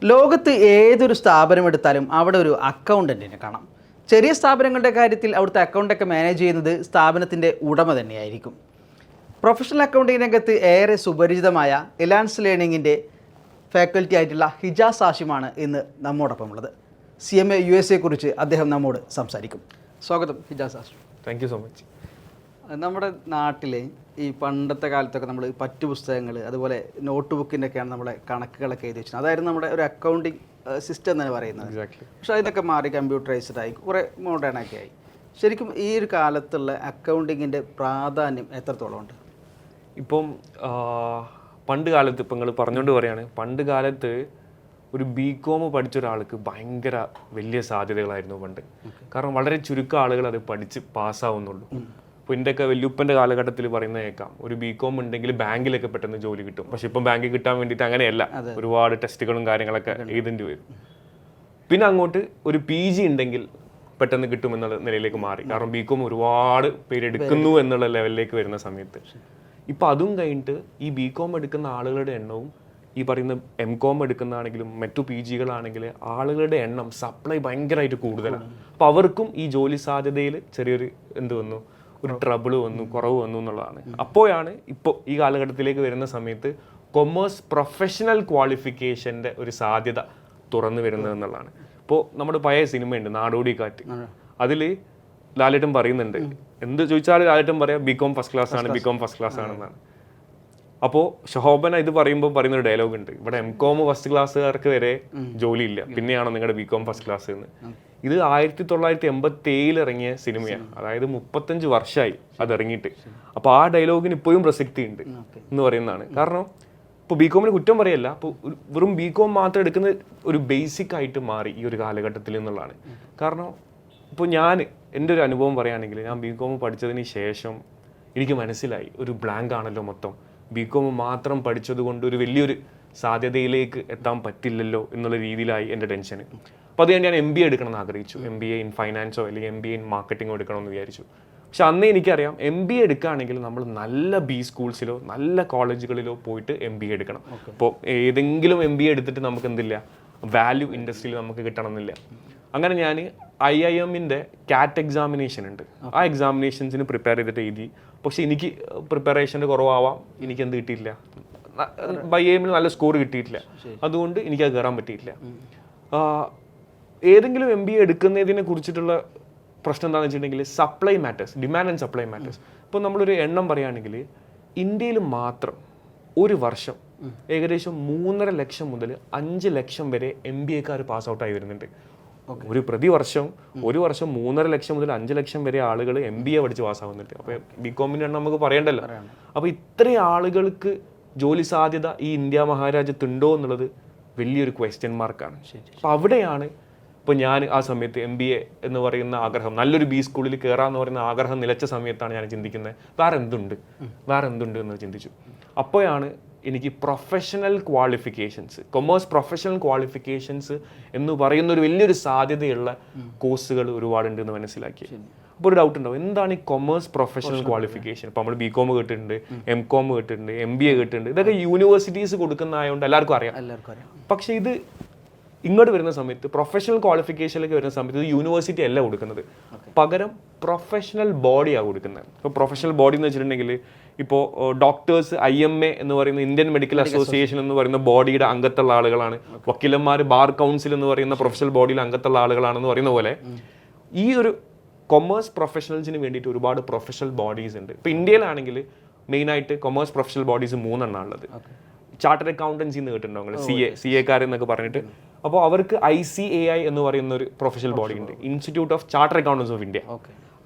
ലോകത്ത് ഏതൊരു സ്ഥാപനം എടുത്താലും അവിടെ ഒരു അക്കൗണ്ടൻറ്റിനെ കാണാം. ചെറിയ സ്ഥാപനങ്ങളുടെ കാര്യത്തിൽ അവിടുത്തെ അക്കൗണ്ടൊക്കെ മാനേജ് ചെയ്യുന്നത് സ്ഥാപനത്തിൻ്റെ ഉടമ തന്നെയായിരിക്കും. പ്രൊഫഷണൽ അക്കൗണ്ടിംഗ് രംഗത്ത് ഏറെ സുപരിചിതമായ എലാൻസ് ലേണിങ്ങിൻ്റെ ഫാക്കൽറ്റി ആയിട്ടുള്ള ഹിജാസ് ആഷിമാണ് ഇന്ന് നമ്മോടൊപ്പം ഉള്ളത്. CMA USA കുറിച്ച് അദ്ദേഹം നമ്മോട് സംസാരിക്കും. സ്വാഗതം Hijas Ashim. Thank you so much. നമ്മുടെ നാട്ടിൽ ഈ പണ്ടത്തെ കാലത്തൊക്കെ നമ്മൾ പുസ്തകങ്ങൾ അതുപോലെ നോട്ട് ബുക്കിൻ്റെയൊക്കെയാണ് നമ്മളെ കണക്കുകളൊക്കെ എഴുതി വെച്ചത്. അതായിരുന്നു നമ്മുടെ ഒരു അക്കൗണ്ടിങ് സിസ്റ്റം എന്നാണ് പറയുന്നത്. പക്ഷേ അതിനൊക്കെ മാറി കമ്പ്യൂട്ടറൈസ്ഡ് ആയി, കുറേ മോഡേൺ ഒക്കെ ആയി. ശരിക്കും ഈ ഒരു കാലത്തുള്ള അക്കൗണ്ടിങ്ങിൻ്റെ പ്രാധാന്യം എത്രത്തോളം ഉണ്ട്? ഇപ്പം പണ്ട് കാലത്ത് ഇപ്പം നിങ്ങൾ പറഞ്ഞുകൊണ്ട് പറയുകയാണ്, പണ്ട് കാലത്ത് ഒരു BCom പഠിച്ച ഒരാൾക്ക് ഭയങ്കര വലിയ സാധ്യതകളായിരുന്നു പണ്ട്. കാരണം വളരെ ചുരുക്കം ആളുകൾ അത് പഠിച്ച് പാസ്സാവുന്നുള്ളൂ. ഇപ്പോൾ എൻ്റെയൊക്കെ വല്യുപ്പൻ്റെ കാലഘട്ടത്തിൽ പറയുന്നത് കേൾക്കാം, ഒരു BCom ഉണ്ടെങ്കിൽ ബാങ്കിലൊക്കെ പെട്ടെന്ന് ജോലി കിട്ടും. പക്ഷെ ഇപ്പം ബാങ്കിൽ കിട്ടാൻ വേണ്ടിയിട്ട് അങ്ങനെയല്ല, ഒരുപാട് ടെസ്റ്റുകളും കാര്യങ്ങളൊക്കെ എഴുതേണ്ടി വരും. പിന്നെ അങ്ങോട്ട് ഒരു PG ഉണ്ടെങ്കിൽ പെട്ടെന്ന് കിട്ടുമെന്നുള്ള നിലയിലേക്ക് മാറി. കാരണം BCom ഒരുപാട് പേര് എടുക്കുന്നു എന്നുള്ള ലെവലിലേക്ക് വരുന്ന സമയത്ത് ഇപ്പം അതും കഴിഞ്ഞിട്ട് ഈ BCom എടുക്കുന്ന ആളുകളുടെ എണ്ണവും ഈ പറയുന്ന MCom എടുക്കുന്നതാണെങ്കിലും മറ്റു PGകളാണെങ്കിൽ ആളുകളുടെ എണ്ണം സപ്ലൈ ഭയങ്കരമായിട്ട് കൂടുതലാണ്. അപ്പോൾ അവർക്കും ഈ ജോലി സാധ്യതയിൽ ചെറിയൊരു വന്നു, ഒരു ട്രബിൾ വന്നു, കുറവ് വന്നു എന്നുള്ളതാണ്. അപ്പോഴാണ് ഇപ്പോൾ ഈ കാലഘട്ടത്തിലേക്ക് വരുന്ന സമയത്ത് കൊമേഴ്സ് പ്രൊഫഷണൽ ക്വാളിഫിക്കേഷൻ്റെ ഒരു സാധ്യത തുറന്നു വരുന്നത് എന്നുള്ളതാണ്. ഇപ്പോൾ നമ്മുടെ പഴയ സിനിമയുണ്ട് നാടോടിക്കാറ്റ്, അതിൽ ലാലേട്ടൻ പറയുന്നുണ്ട്, എന്ത് ചോദിച്ചാലും ലാലേട്ടൻ പറയാം BCom ഫസ്റ്റ് ക്ലാസ് ആണ്, BCom ഫസ്റ്റ് ക്ലാസ് ആണെന്നാണ്. അപ്പോൾ ശോഭന ഇത് പറയുമ്പോൾ പറയുന്നൊരു ഡയലോഗ് ഉണ്ട്, ഇവിടെ MCom ഫസ്റ്റ് ക്ലാസ്സുകാർക്ക് വരെ ജോലിയില്ല, പിന്നെയാണോ നിങ്ങളുടെ BCom ഫസ്റ്റ് ക്ലാസ് എന്ന്. ഇത് 1987 ഇറങ്ങിയ സിനിമയാണ്, അതായത് 35 വർഷമായി അത് ഇറങ്ങിയിട്ട്. അപ്പോൾ ആ ഡയലോഗിന് ഇപ്പോഴും പ്രസക്തി ഉണ്ട് എന്ന് പറയുന്നതാണ്. കാരണം ഇപ്പോൾ BComന് കുറ്റം പറയല്ല, അപ്പോൾ വെറും BCom മാത്രം എടുക്കുന്ന ഒരു ബേസിക് ആയിട്ട് മാറി ഈ ഒരു കാലഘട്ടത്തിൽ എന്നുള്ളതാണ്. കാരണം ഇപ്പോൾ എൻ്റെ ഒരു അനുഭവം പറയുകയാണെങ്കിൽ, ഞാൻ BCom പഠിച്ചതിന് ശേഷം എനിക്ക് മനസ്സിലായി ഒരു ബ്ലാങ്ക് ആണല്ലോ മൊത്തം. BCom മാത്രം പഠിച്ചത് കൊണ്ട് ഒരു വലിയൊരു സാധ്യതയിലേക്ക് എത്താൻ പറ്റില്ലല്ലോ എന്നുള്ള രീതിയിലായി എൻ്റെ ടെൻഷന്. അപ്പോൾ അത് ഞാൻ MBA എടുക്കണമെന്ന് ആഗ്രഹിച്ചു. MBA ഇൻ ഫൈനാൻസോ അല്ലെങ്കിൽ MBA ഇൻ മാർക്കറ്റിങ്ങോ എടുക്കണമെന്ന് വിചാരിച്ചു. പക്ഷെ അന്നേ എനിക്കറിയാം MBA എടുക്കുകയാണെങ്കിൽ നമ്മൾ നല്ല സ്കൂൾസിലോ നല്ല കോളേജുകളിലോ പോയിട്ട് MBA എടുക്കണം. അപ്പോൾ ഏതെങ്കിലും MBA എടുത്തിട്ട് നമുക്ക് എന്തില്ല, വാല്യൂ ഇൻഡസ്ട്രിയിൽ നമുക്ക് കിട്ടണമെന്നില്ല. അങ്ങനെ ഞാൻ IIMൻ്റെ CAT എക്സാമിനേഷൻ ഉണ്ട്, ആ എക്സാമിനേഷൻസിന് പ്രിപ്പയർ ചെയ്തിട്ട് എഴുതി. പക്ഷെ എനിക്ക് പ്രിപ്പറേഷൻ്റെ കുറവാവാം, എനിക്കെന്ത് കിട്ടിയില്ല, IIMന് നല്ല സ്കോർ കിട്ടിയിട്ടില്ല, അതുകൊണ്ട് എനിക്കത് കയറാൻ പറ്റിയിട്ടില്ല. ഏതെങ്കിലും MBA എടുക്കുന്നതിനെ കുറിച്ചിട്ടുള്ള പ്രശ്നം എന്താണെന്ന് വെച്ചിട്ടുണ്ടെങ്കിൽ supply matters, demand and supply matters. ഇപ്പോൾ നമ്മളൊരു എണ്ണം പറയുകയാണെങ്കിൽ ഇന്ത്യയിൽ മാത്രം ഒരു വർഷം ഏകദേശം 3.5 ലക്ഷം മുതൽ 5 ലക്ഷം വരെ MBAക്കാർ പാസ് ഔട്ടായി വരുന്നുണ്ട്. ഒരു വർഷം 3.5 ലക്ഷം മുതൽ 5 ലക്ഷം വരെ ആളുകൾ MBA പഠിച്ച് പാസ്സാവുന്നുണ്ട്. അപ്പോൾ BComൻ്റെ എണ്ണം നമുക്ക് പറയണ്ടല്ലോ. അപ്പോൾ ഇത്രയും ആളുകൾക്ക് ജോലി സാധ്യത ഈ ഇന്ത്യ മഹാരാജ്യത്തുണ്ടോ എന്നുള്ളത് വലിയൊരു ക്വസ്റ്റ്യൻ മാർക്കാണ്. അപ്പോൾ അവിടെയാണ് ഇപ്പോൾ ഞാൻ ആ സമയത്ത് MBA എന്ന് പറയുന്ന ആഗ്രഹം, നല്ലൊരു സ്കൂളിൽ കയറാമെന്ന് പറയുന്ന ആഗ്രഹം നിലച്ച സമയത്താണ് ഞാൻ ചിന്തിക്കുന്നത് വേറെ എന്തുണ്ട് എന്ന് ചിന്തിച്ചു. അപ്പോഴാണ് എനിക്ക് professional qualifications, commerce professional qualifications എന്ന് പറയുന്ന ഒരു വലിയൊരു സാധ്യതയുള്ള കോഴ്സുകൾ ഒരുപാടുണ്ട് എന്ന് മനസ്സിലാക്കി. അപ്പോൾ ഒരു ഡൗട്ട് ഉണ്ടാവും, എന്താണ് ഈ കൊമേഴ്സ് പ്രൊഫഷണൽ ക്വാളിഫിക്കേഷൻ? ഇപ്പോൾ നമ്മൾ BCom കേട്ടിട്ടുണ്ട്, MCom കേട്ടിട്ടുണ്ട്, MBA കേട്ടിട്ടുണ്ട്, ഇതൊക്കെ യൂണിവേഴ്സിറ്റീസ് കൊടുക്കുന്നതായതുകൊണ്ട് എല്ലാവർക്കും അറിയാം. പക്ഷേ ഇത് ഇങ്ങോട്ട് വരുന്ന സമയത്ത് പ്രൊഫഷണൽ ക്വാളിഫിക്കേഷനിലേക്ക് വരുന്ന സമയത്ത് ഇത് യൂണിവേഴ്സിറ്റി അല്ല കൊടുക്കുന്നത്, പകരം പ്രൊഫഷണൽ ബോഡിയാണ് കൊടുക്കുന്നത്. ഇപ്പോൾ പ്രൊഫഷണൽ ബോഡി എന്ന് വെച്ചിട്ടുണ്ടെങ്കിൽ ഇപ്പോൾ ഡോക്ടേഴ്സ് IMA എന്ന് പറയുന്ന ഇന്ത്യൻ മെഡിക്കൽ അസോസിയേഷൻ എന്ന് പറയുന്ന ബോഡിയുടെ അംഗത്തുള്ള ആളുകളാണ്, വക്കീലന്മാർ ബാർ കൗൺസിൽ എന്ന് പറയുന്ന പ്രൊഫഷണൽ ബോഡിയിൽ അംഗത്തുള്ള ആളുകളാണെന്ന് പറയുന്ന പോലെ ഈ ഒരു കൊമേഴ്സ് പ്രൊഫഷണൽസിന് വേണ്ടിയിട്ട് ഒരുപാട് പ്രൊഫഷണൽ ബോഡീസ് ഉണ്ട്. ഇപ്പോൾ ഇന്ത്യയിലാണെങ്കിൽ മെയിനായിട്ട് കൊമേഴ്സ് പ്രൊഫഷണൽ ബോഡീസ് 3 ഉള്ളത്. ചാർട്ടേഡ് അക്കൗണ്ടൻസി എന്ന് കേട്ടിട്ടുണ്ടോ നിങ്ങൾ? CA എന്നൊക്കെ പറഞ്ഞിട്ട്. അപ്പോൾ അവർക്ക് ICAI എന്ന് പറയുന്ന ഒരു പ്രൊഫഷണൽ ബോഡി ഉണ്ട്, institute of chartered accountants of India.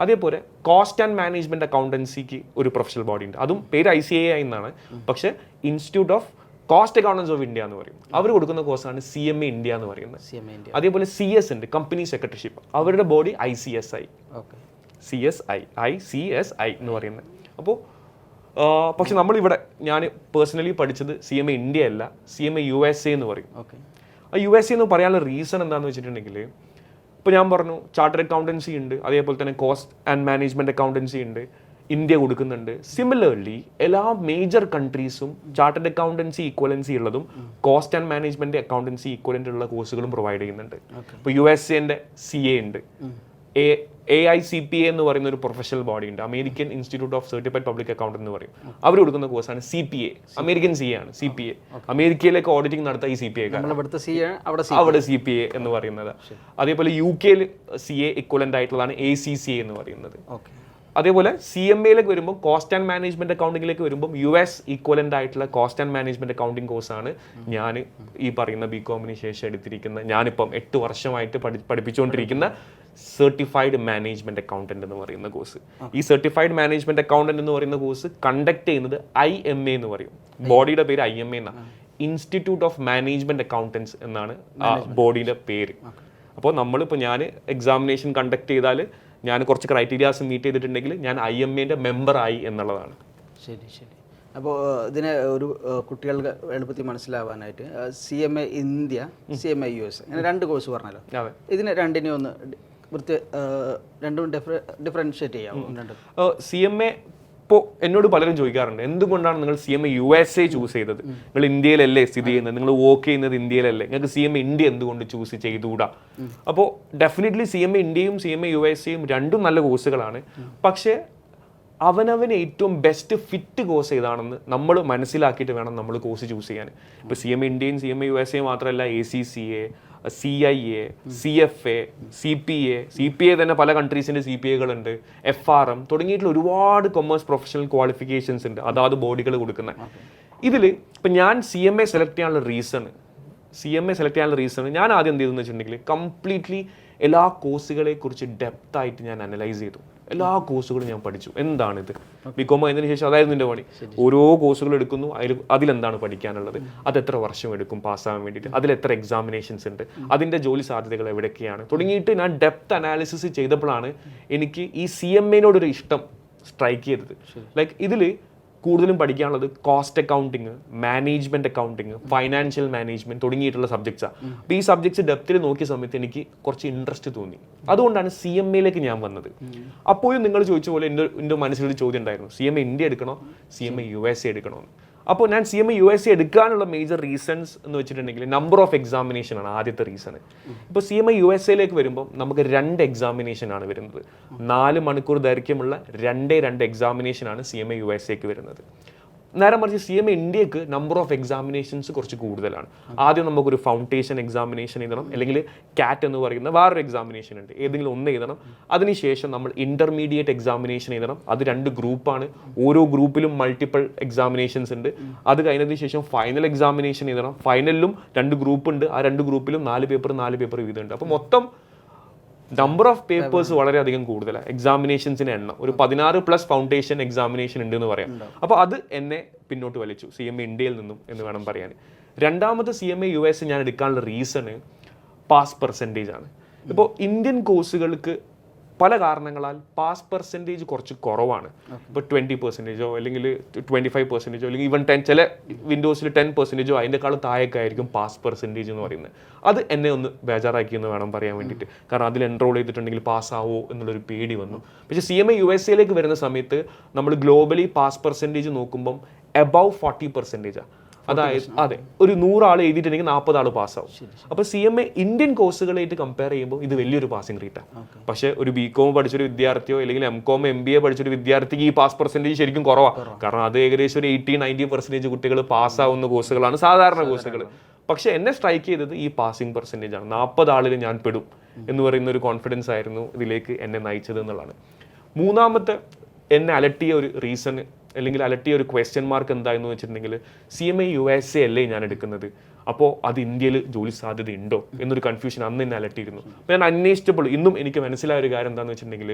അതേപോലെ കോസ്റ്റ് ആൻഡ് മാനേജ്മെന്റ് അക്കൗണ്ടൻസിക്ക് ഒരു പ്രൊഫഷണൽ ബോഡി ഉണ്ട്, അതും പേര് ICAI എന്നാണ്, പക്ഷേ institute of cost accountants of India എന്ന് പറയും. അവർ കൊടുക്കുന്ന കോഴ്സാണ് CMA ഇന്ത്യ എന്ന് പറയുന്നത്. അതേപോലെ CS ഉണ്ട്, കമ്പനി സെക്രട്ടറിഷിപ്പ്, അവരുടെ ബോഡി ICSI എന്ന് പറയുന്നത്. അപ്പോൾ പക്ഷെ നമ്മളിവിടെ ഞാൻ പേഴ്സണലി പഠിച്ചത് CMA ഇന്ത്യ അല്ല, CMA USA എന്ന് പറയും. ആ USA എന്ന് പറയാനുള്ള റീസൺ എന്താണെന്ന് വെച്ചിട്ടുണ്ടെങ്കിൽ, ഇപ്പോൾ ഞാൻ പറഞ്ഞു ചാർട്ടേഡ് അക്കൗണ്ടൻസി ഉണ്ട്, അതേപോലെ തന്നെ കോസ്റ്റ് ആൻഡ് മാനേജ്മെന്റ് അക്കൗണ്ടൻസി ഉണ്ട്, ഇന്ത്യ കൊടുക്കുന്നുണ്ട്. സിമിലർലി എല്ലാ മേജർ കൺട്രീസും ചാർട്ടേഡ് അക്കൗണ്ടൻസി ഈക്വലൻസി ഉള്ളതും cost and management accountancy equivalent ഉള്ള കോഴ്സുകളും പ്രൊവൈഡ് ചെയ്യുന്നുണ്ട്. ഇപ്പോൾ USA CA ഉണ്ട്, AICPA എന്ന് പറയുന്ന ഒരു പ്രൊഫഷണൽ ബോഡി ഉണ്ട്, American institute of certified public accountant എന്ന് പറയും. അവർ കൊടുക്കുന്ന കോഴ്സാണ് CPA. അമേരിക്കൻ CA ആണ് CPA. അമേരിക്കയിലേക്ക് ഓഡിറ്റിംഗ് നടത്താൻ ഈ CPA അവിടെ CPA എന്ന് പറയുന്നത്. അതേപോലെ UK CA ഇക്വലന്റ് ആയിട്ടുള്ളതാണ് ACCA എന്ന് പറയുന്നത്. അതേപോലെ CMAയിലേക്ക് വരുമ്പോൾ കോസ്റ്റ് ആൻഡ് മാനേജ്മെന്റ് അക്കൗണ്ടിങ്ങിലേക്ക് വരുമ്പോൾ US ഈക്വലന്റ് ആയിട്ടുള്ള കോസ്റ്റ് ആൻഡ് മാനേജ്മെന്റ് അക്കൗണ്ടിങ് കോഴ്സാണ് ഞാൻ ഈ പറയുന്ന BComന് ശേഷം എടുത്തിരിക്കുന്ന, ഞാനിപ്പം 8 വർഷമായിട്ട് പഠിപ്പിച്ചുകൊണ്ടിരിക്കുന്ന സർട്ടിഫൈഡ് മാനേജ്മെന്റ് അക്കൗണ്ടന്റ് എന്ന് പറയുന്ന കോഴ്സ്. ഈ സർട്ടിഫൈഡ് മാനേജ്മെന്റ് അക്കൗണ്ടന്റ് എന്ന് പറയുന്ന കോഴ്സ് കണ്ടക്ട് ചെയ്യുന്നത് IMA എന്ന് പറയും. ബോഡിയുടെ പേര് IMA എന്നാണ്, ഇൻസ്റ്റിറ്റ്യൂട്ട് ഓഫ് മാനേജ്മെന്റ് അക്കൗണ്ടൻസ് എന്നാണ് ആ ബോഡിയുടെ പേര്. അപ്പോൾ നമ്മളിപ്പോൾ ഞാൻ എക്സാമിനേഷൻ കണ്ടക്ട് ചെയ്താൽ ഞാൻ കുറച്ച് ക്രൈറ്റീരിയാസ് മീറ്റ് ചെയ്തിട്ടുണ്ടെങ്കിൽ ഞാൻ IMAന്റെ മെമ്പറായി എന്നുള്ളതാണ്. ശരി ശരി. അപ്പോൾ ഇതിനെ ഒരു കുട്ടികൾക്ക് എളുപ്പത്തിൽ മനസ്സിലാവാനായിട്ട് CMA ഇന്ത്യ, CMA US അങ്ങനെ 2 കോഴ്സ് പറഞ്ഞല്ലോ. ഇതിനെ രണ്ടിനെ ഒന്ന് രണ്ടും ഡിഫറൻഷിയേറ്റ് ചെയ്യാം. CMA ഇപ്പോൾ എന്നോട് പലരും ചോദിക്കാറുണ്ട്, എന്തുകൊണ്ടാണ് നിങ്ങൾ CMA USA ചൂസ് ചെയ്തത്? നിങ്ങൾ ഇന്ത്യയിലല്ലേ സ്ഥിതി ചെയ്യുന്നത്, നിങ്ങൾ വർക്ക് ചെയ്യുന്നത് ഇന്ത്യയിലല്ലേ, നിങ്ങൾക്ക് CMA ഇന്ത്യ എന്തുകൊണ്ട് ചൂസ് ചെയ്തുകൂടാ? അപ്പോൾ ഡെഫിനറ്റ്ലി CMA ഇന്ത്യയും CMA USAയും രണ്ടും നല്ല കോഴ്സുകളാണ്. പക്ഷേ അവനവന് ഏറ്റവും ബെസ്റ്റ് ഫിറ്റ് കോഴ്സ് ഏതാണെന്ന് നമ്മൾ മനസ്സിലാക്കിയിട്ട് വേണം നമ്മൾ കോഴ്സ് ചൂസ് ചെയ്യാൻ. ഇപ്പോൾ CMA ഇന്ത്യയും CMA USA മാത്രമല്ല, ACCA, CIA, CFA, CPA തന്നെ പല കൺട്രീസിൻ്റെ CPAകളുണ്ട്, FRM തുടങ്ങിയിട്ടുള്ള ഒരുപാട് കൊമേഴ്സ് പ്രൊഫഷണൽ ക്വാളിഫിക്കേഷൻസ് ഉണ്ട് അതാത് ബോഡികൾ കൊടുക്കുന്നത്. ഇതിൽ ഇപ്പം ഞാൻ CMA സെലക്ട് ചെയ്യാനുള്ള റീസൺ ഞാൻ ആദ്യം എന്ത് ചെയ്തെന്ന് വെച്ചിട്ടുണ്ടെങ്കിൽ കംപ്ലീറ്റ്ലി എല്ലാ കോഴ്സുകളെ കുറിച്ച് ഡെപ്ത് ആയിട്ട് ഞാൻ അനലൈസ് ചെയ്തു. എല്ലാ കോഴ്സുകളും ഞാൻ പഠിച്ചു. എന്താണിത് BCom അതിന് ശേഷം അതായിരുന്നു എൻ്റെ പണി. ഓരോ കോഴ്സുകൾ എടുക്കുന്നു, അതിലെന്താണ് പഠിക്കാനുള്ളത്, അത് എത്ര വർഷം എടുക്കും പാസ്സാകാൻ വേണ്ടിയിട്ട്, അതിൽ എത്ര എക്സാമിനേഷൻസ് ഉണ്ട്, അതിൻ്റെ ജോലി സാധ്യതകൾ എവിടെയൊക്കെയാണ് തുടങ്ങിയിട്ട് ഞാൻ ഡെപ്ത് അനാലിസിസ് ചെയ്തപ്പോഴാണ് എനിക്ക് ഈ CMAനോടൊരു ഇഷ്ടം സ്ട്രൈക്ക് ചെയ്തത്. ലൈക്ക് ഇതിൽ കൂടുതലും പഠിക്കാനുള്ളത് cost accounting, management accounting, financial management തുടങ്ങിയിട്ടുള്ള സബ്ജക്ട്സാണ്. അപ്പോൾ ഈ സബ്ജക്ട്സ് ഡെപ്തിൽ നോക്കിയ സമയത്ത് എനിക്ക് കുറച്ച് ഇൻട്രസ്റ്റ് തോന്നി. അതുകൊണ്ടാണ് CMAയിലേക്ക് ഞാൻ വന്നത്. അപ്പോഴും നിങ്ങൾ ചോദിച്ച പോലെ എൻ്റെ മനസ്സിലൊരു ചോദ്യം ഉണ്ടായിരുന്നു, CMA ഇന്ത്യ എടുക്കണോ CMA USA എടുക്കണോ എന്ന്. അപ്പോൾ ഞാൻ CMA USA എടുക്കാനുള്ള മേജർ റീസൺസ് എന്ന് വെച്ചിട്ടുണ്ടെങ്കിൽ നമ്പർ ഓഫ് എക്സാമിനേഷൻ ആണ് ആദ്യത്തെ റീസൺ. ഇപ്പോൾ CMA USAയിലേക്ക് വരുമ്പോൾ നമുക്ക് 2 എക്സാമിനേഷൻ ആണ് വരുന്നത്. 4 മണിക്കൂർ ദൈർഘ്യമുള്ള 2 എക്സാമിനേഷനാണ് CMA USAക്ക് വരുന്നത്. നേരെ മറിച്ച് CMA ഇന്ത്യക്ക് നമ്പർ ഓഫ് എക്സാമിനേഷൻസ് കുറച്ച് കൂടുതലാണ്. ആദ്യം നമുക്കൊരു ഫൗണ്ടേഷൻ എക്സാമിനേഷൻ എഴുതണം, അല്ലെങ്കിൽ CAT എന്ന് പറയുന്ന വേറൊരു എക്സാമിനേഷൻ ഉണ്ട്, ഏതെങ്കിലും ഒന്ന് എഴുതണം. അതിനുശേഷം നമ്മൾ ഇന്റർമീഡിയറ്റ് എക്സാമിനേഷൻ എഴുതണം, അത് 2 ഗ്രൂപ്പാണ്, ഓരോ ഗ്രൂപ്പിലും മൾട്ടിപ്പിൾ എക്സാമിനേഷൻസ് ഉണ്ട്. അത് കഴിഞ്ഞതിന് ശേഷം ഫൈനൽ എക്സാമിനേഷൻ എഴുതണം, ഫൈനലിലും 2 ഗ്രൂപ്പ് ഉണ്ട്, ആ 2 ഗ്രൂപ്പിലും 4 പേപ്പർ വീതമുണ്ട്. അപ്പോൾ മൊത്തം നമ്പർ ഓഫ് പേപ്പേഴ്സ് വളരെയധികം കൂടുതലാണ്. എക്സാമിനേഷൻസിൻ്റെ എണ്ണം ഒരു 16+ ഫൗണ്ടേഷൻ എക്സാമിനേഷൻ ഉണ്ട് എന്ന് പറയാം. അപ്പോൾ അത് എന്നെ പിന്നോട്ട് വലിച്ചു CMA ഇന്ത്യയിൽ നിന്നും എന്ന് വേണം പറയാൻ. രണ്ടാമത്തെ CMA US ഞാൻ എടുക്കാനുള്ള റീസണ് പാസ് പെർസെൻറ്റേജ് ആണ്. ഇപ്പോൾ ഇന്ത്യൻ കോഴ്സുകൾക്ക് പല കാരണങ്ങളാൽ പാസ് പെർസെൻറ്റേജ് കുറച്ച് കുറവാണ്. ഇപ്പോൾ 20% അല്ലെങ്കിൽ 25% അല്ലെങ്കിൽ ഈവൻ 10, ചില വിൻഡോസിൽ 10% അതിൻ്റെക്കാൾ താഴേക്കായിരിക്കും പാസ് പെർസെൻറ്റേജ് എന്ന് പറയുന്നത്. അത് എന്നെ ഒന്ന് ബേജാറാക്കി എന്ന് വേണം പറയാൻ വേണ്ടിയിട്ട്. കാരണം അതിൽ എൻറോൾ ചെയ്തിട്ടുണ്ടെങ്കിൽ പാസ്സാവോ എന്നുള്ളൊരു പേടി വന്നു. പക്ഷേ CMA USAയിലേക്ക് വരുന്ന സമയത്ത് നമ്മൾ ഗ്ലോബലി പാസ് പെർസെൻറ്റേജ് നോക്കുമ്പം എബവ് 40%. അതായത് അതെ, ഒരു 100 ആൾ എഴുതിയിട്ടുണ്ടെങ്കിൽ 40 ആൾ പാസ്സാവും. അപ്പോൾ CMA ഇന്ത്യൻ കോഴ്സുകളായിട്ട് കമ്പയർ ചെയ്യുമ്പോൾ ഇത് വലിയൊരു പാസിംഗ് റേറ്റാണ്. പക്ഷേ ഒരു BCom പഠിച്ചൊരു വിദ്യാർത്ഥിയോ അല്ലെങ്കിൽ MCom MBA പഠിച്ചൊരു വിദ്യാർത്ഥിക്ക് ഈ പാസ് പെർസെൻറ്റേജ് ശരിക്കും കുറവാണ്. കാരണം അത് ഏകദേശം ഒരു 80-90% കുട്ടികൾ പാസ്സാവുന്ന കോഴ്സുകളാണ്, സാധാരണ കോഴ്സുകൾ. പക്ഷേ എന്നെ സ്ട്രൈക്ക് ചെയ്തത് ഈ പാസിംഗ് പെർസെൻറ്റേജ് ആണ്. 40 ആളിൽ ഞാൻ പെടും എന്ന് പറയുന്ന ഒരു കോൺഫിഡൻസ് ആയിരുന്നു ഇതിലേക്ക് എന്നെ നയിച്ചത് എന്നുള്ളതാണ്. മൂന്നാമത്തെ എന്നെ അലട്ടിയ ഒരു റീസൺ അല്ലെങ്കിൽ അലട്ടിയ ഒരു ക്വസ്റ്റ്യൻ മാർക്ക് എന്തായെന്ന് വെച്ചിട്ടുണ്ടെങ്കിൽ CMA USA അല്ലേ ഞാൻ എടുക്കുന്നത്, അപ്പോൾ അത് ഇന്ത്യയിൽ ജോലി സാധ്യത ഉണ്ടോ എന്നൊരു കൺഫ്യൂഷൻ അന്ന് എന്നെ അലട്ടിയിരുന്നു. അപ്പോൾ ഞാൻ അന്വേഷിച്ചപ്പോൾ ഇന്നും എനിക്ക് മനസ്സിലായ ഒരു കാര്യം എന്താണെന്ന് വെച്ചിട്ടുണ്ടെങ്കിൽ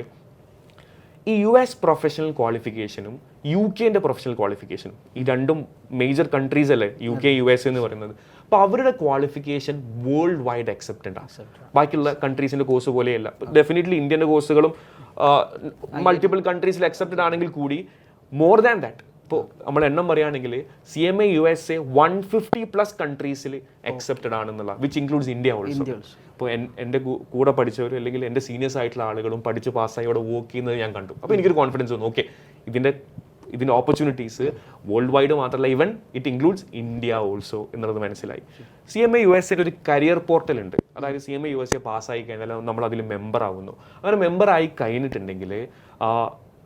ഈ US പ്രൊഫഷണൽ ക്വാളിഫിക്കേഷനും UKൻ്റെ പ്രൊഫഷണൽ ക്വാളിഫിക്കേഷനും ഈ രണ്ടും മേജർ കൺട്രീസ് അല്ലേ UK USA എന്ന് പറയുന്നത്. അപ്പോൾ അവരുടെ ക്വാളിഫിക്കേഷൻ വേൾഡ് വൈഡ് അക്സെപ്റ്റഡ് ആണ്. ബാക്കിയുള്ള കൺട്രീസിൻ്റെ കോഴ്സ് പോലെയല്ല. ഡെഫിനറ്റ്ലി ഇന്ത്യൻ്റെ കോഴ്സുകളും മൾട്ടിപ്പിൾ കൺട്രീസിൽ അക്സെപ്റ്റഡ് ആണെങ്കിൽ കൂടി മോർ ദാൻ ദാറ്റ് ഇപ്പോൾ നമ്മൾ എണ്ണം പറയുകയാണെങ്കിൽ CMA USA 150+ കൺട്രീസിൽ അക്സെപ്റ്റഡ് ആണെന്നുള്ള, വിച്ച് ഇൻക്ലൂഡ്സ് ഇന്ത്യ ഓൾസോ. ഇപ്പോൾ എൻ്റെ കൂടെ പഠിച്ചവർ അല്ലെങ്കിൽ എൻ്റെ സീനിയേഴ്സ് ആയിട്ടുള്ള ആളുകളും പഠിച്ച് പാസ്സായി അവിടെ വർക്ക് ചെയ്യുന്നത് ഞാൻ കണ്ടു. അപ്പോൾ എനിക്കൊരു കോൺഫിഡൻസ് വന്നു, ഓക്കെ ഇതിൻ്റെ ഓപ്പർച്യൂണിറ്റീസ് വേൾഡ് വൈഡ് മാത്രമല്ല, even it includes India also എന്നുള്ളത് മനസ്സിലായി. CMA USA ഒരു കരിയർ പോർട്ടൽ ഉണ്ട്. അതായത് CMA USA പാസ്സായി കഴിഞ്ഞാൽ നമ്മൾ അതിൽ മെമ്പർ ആവുന്നു. അങ്ങനെ മെമ്പർ ആയി കഴിഞ്ഞിട്ടുണ്ടെങ്കിൽ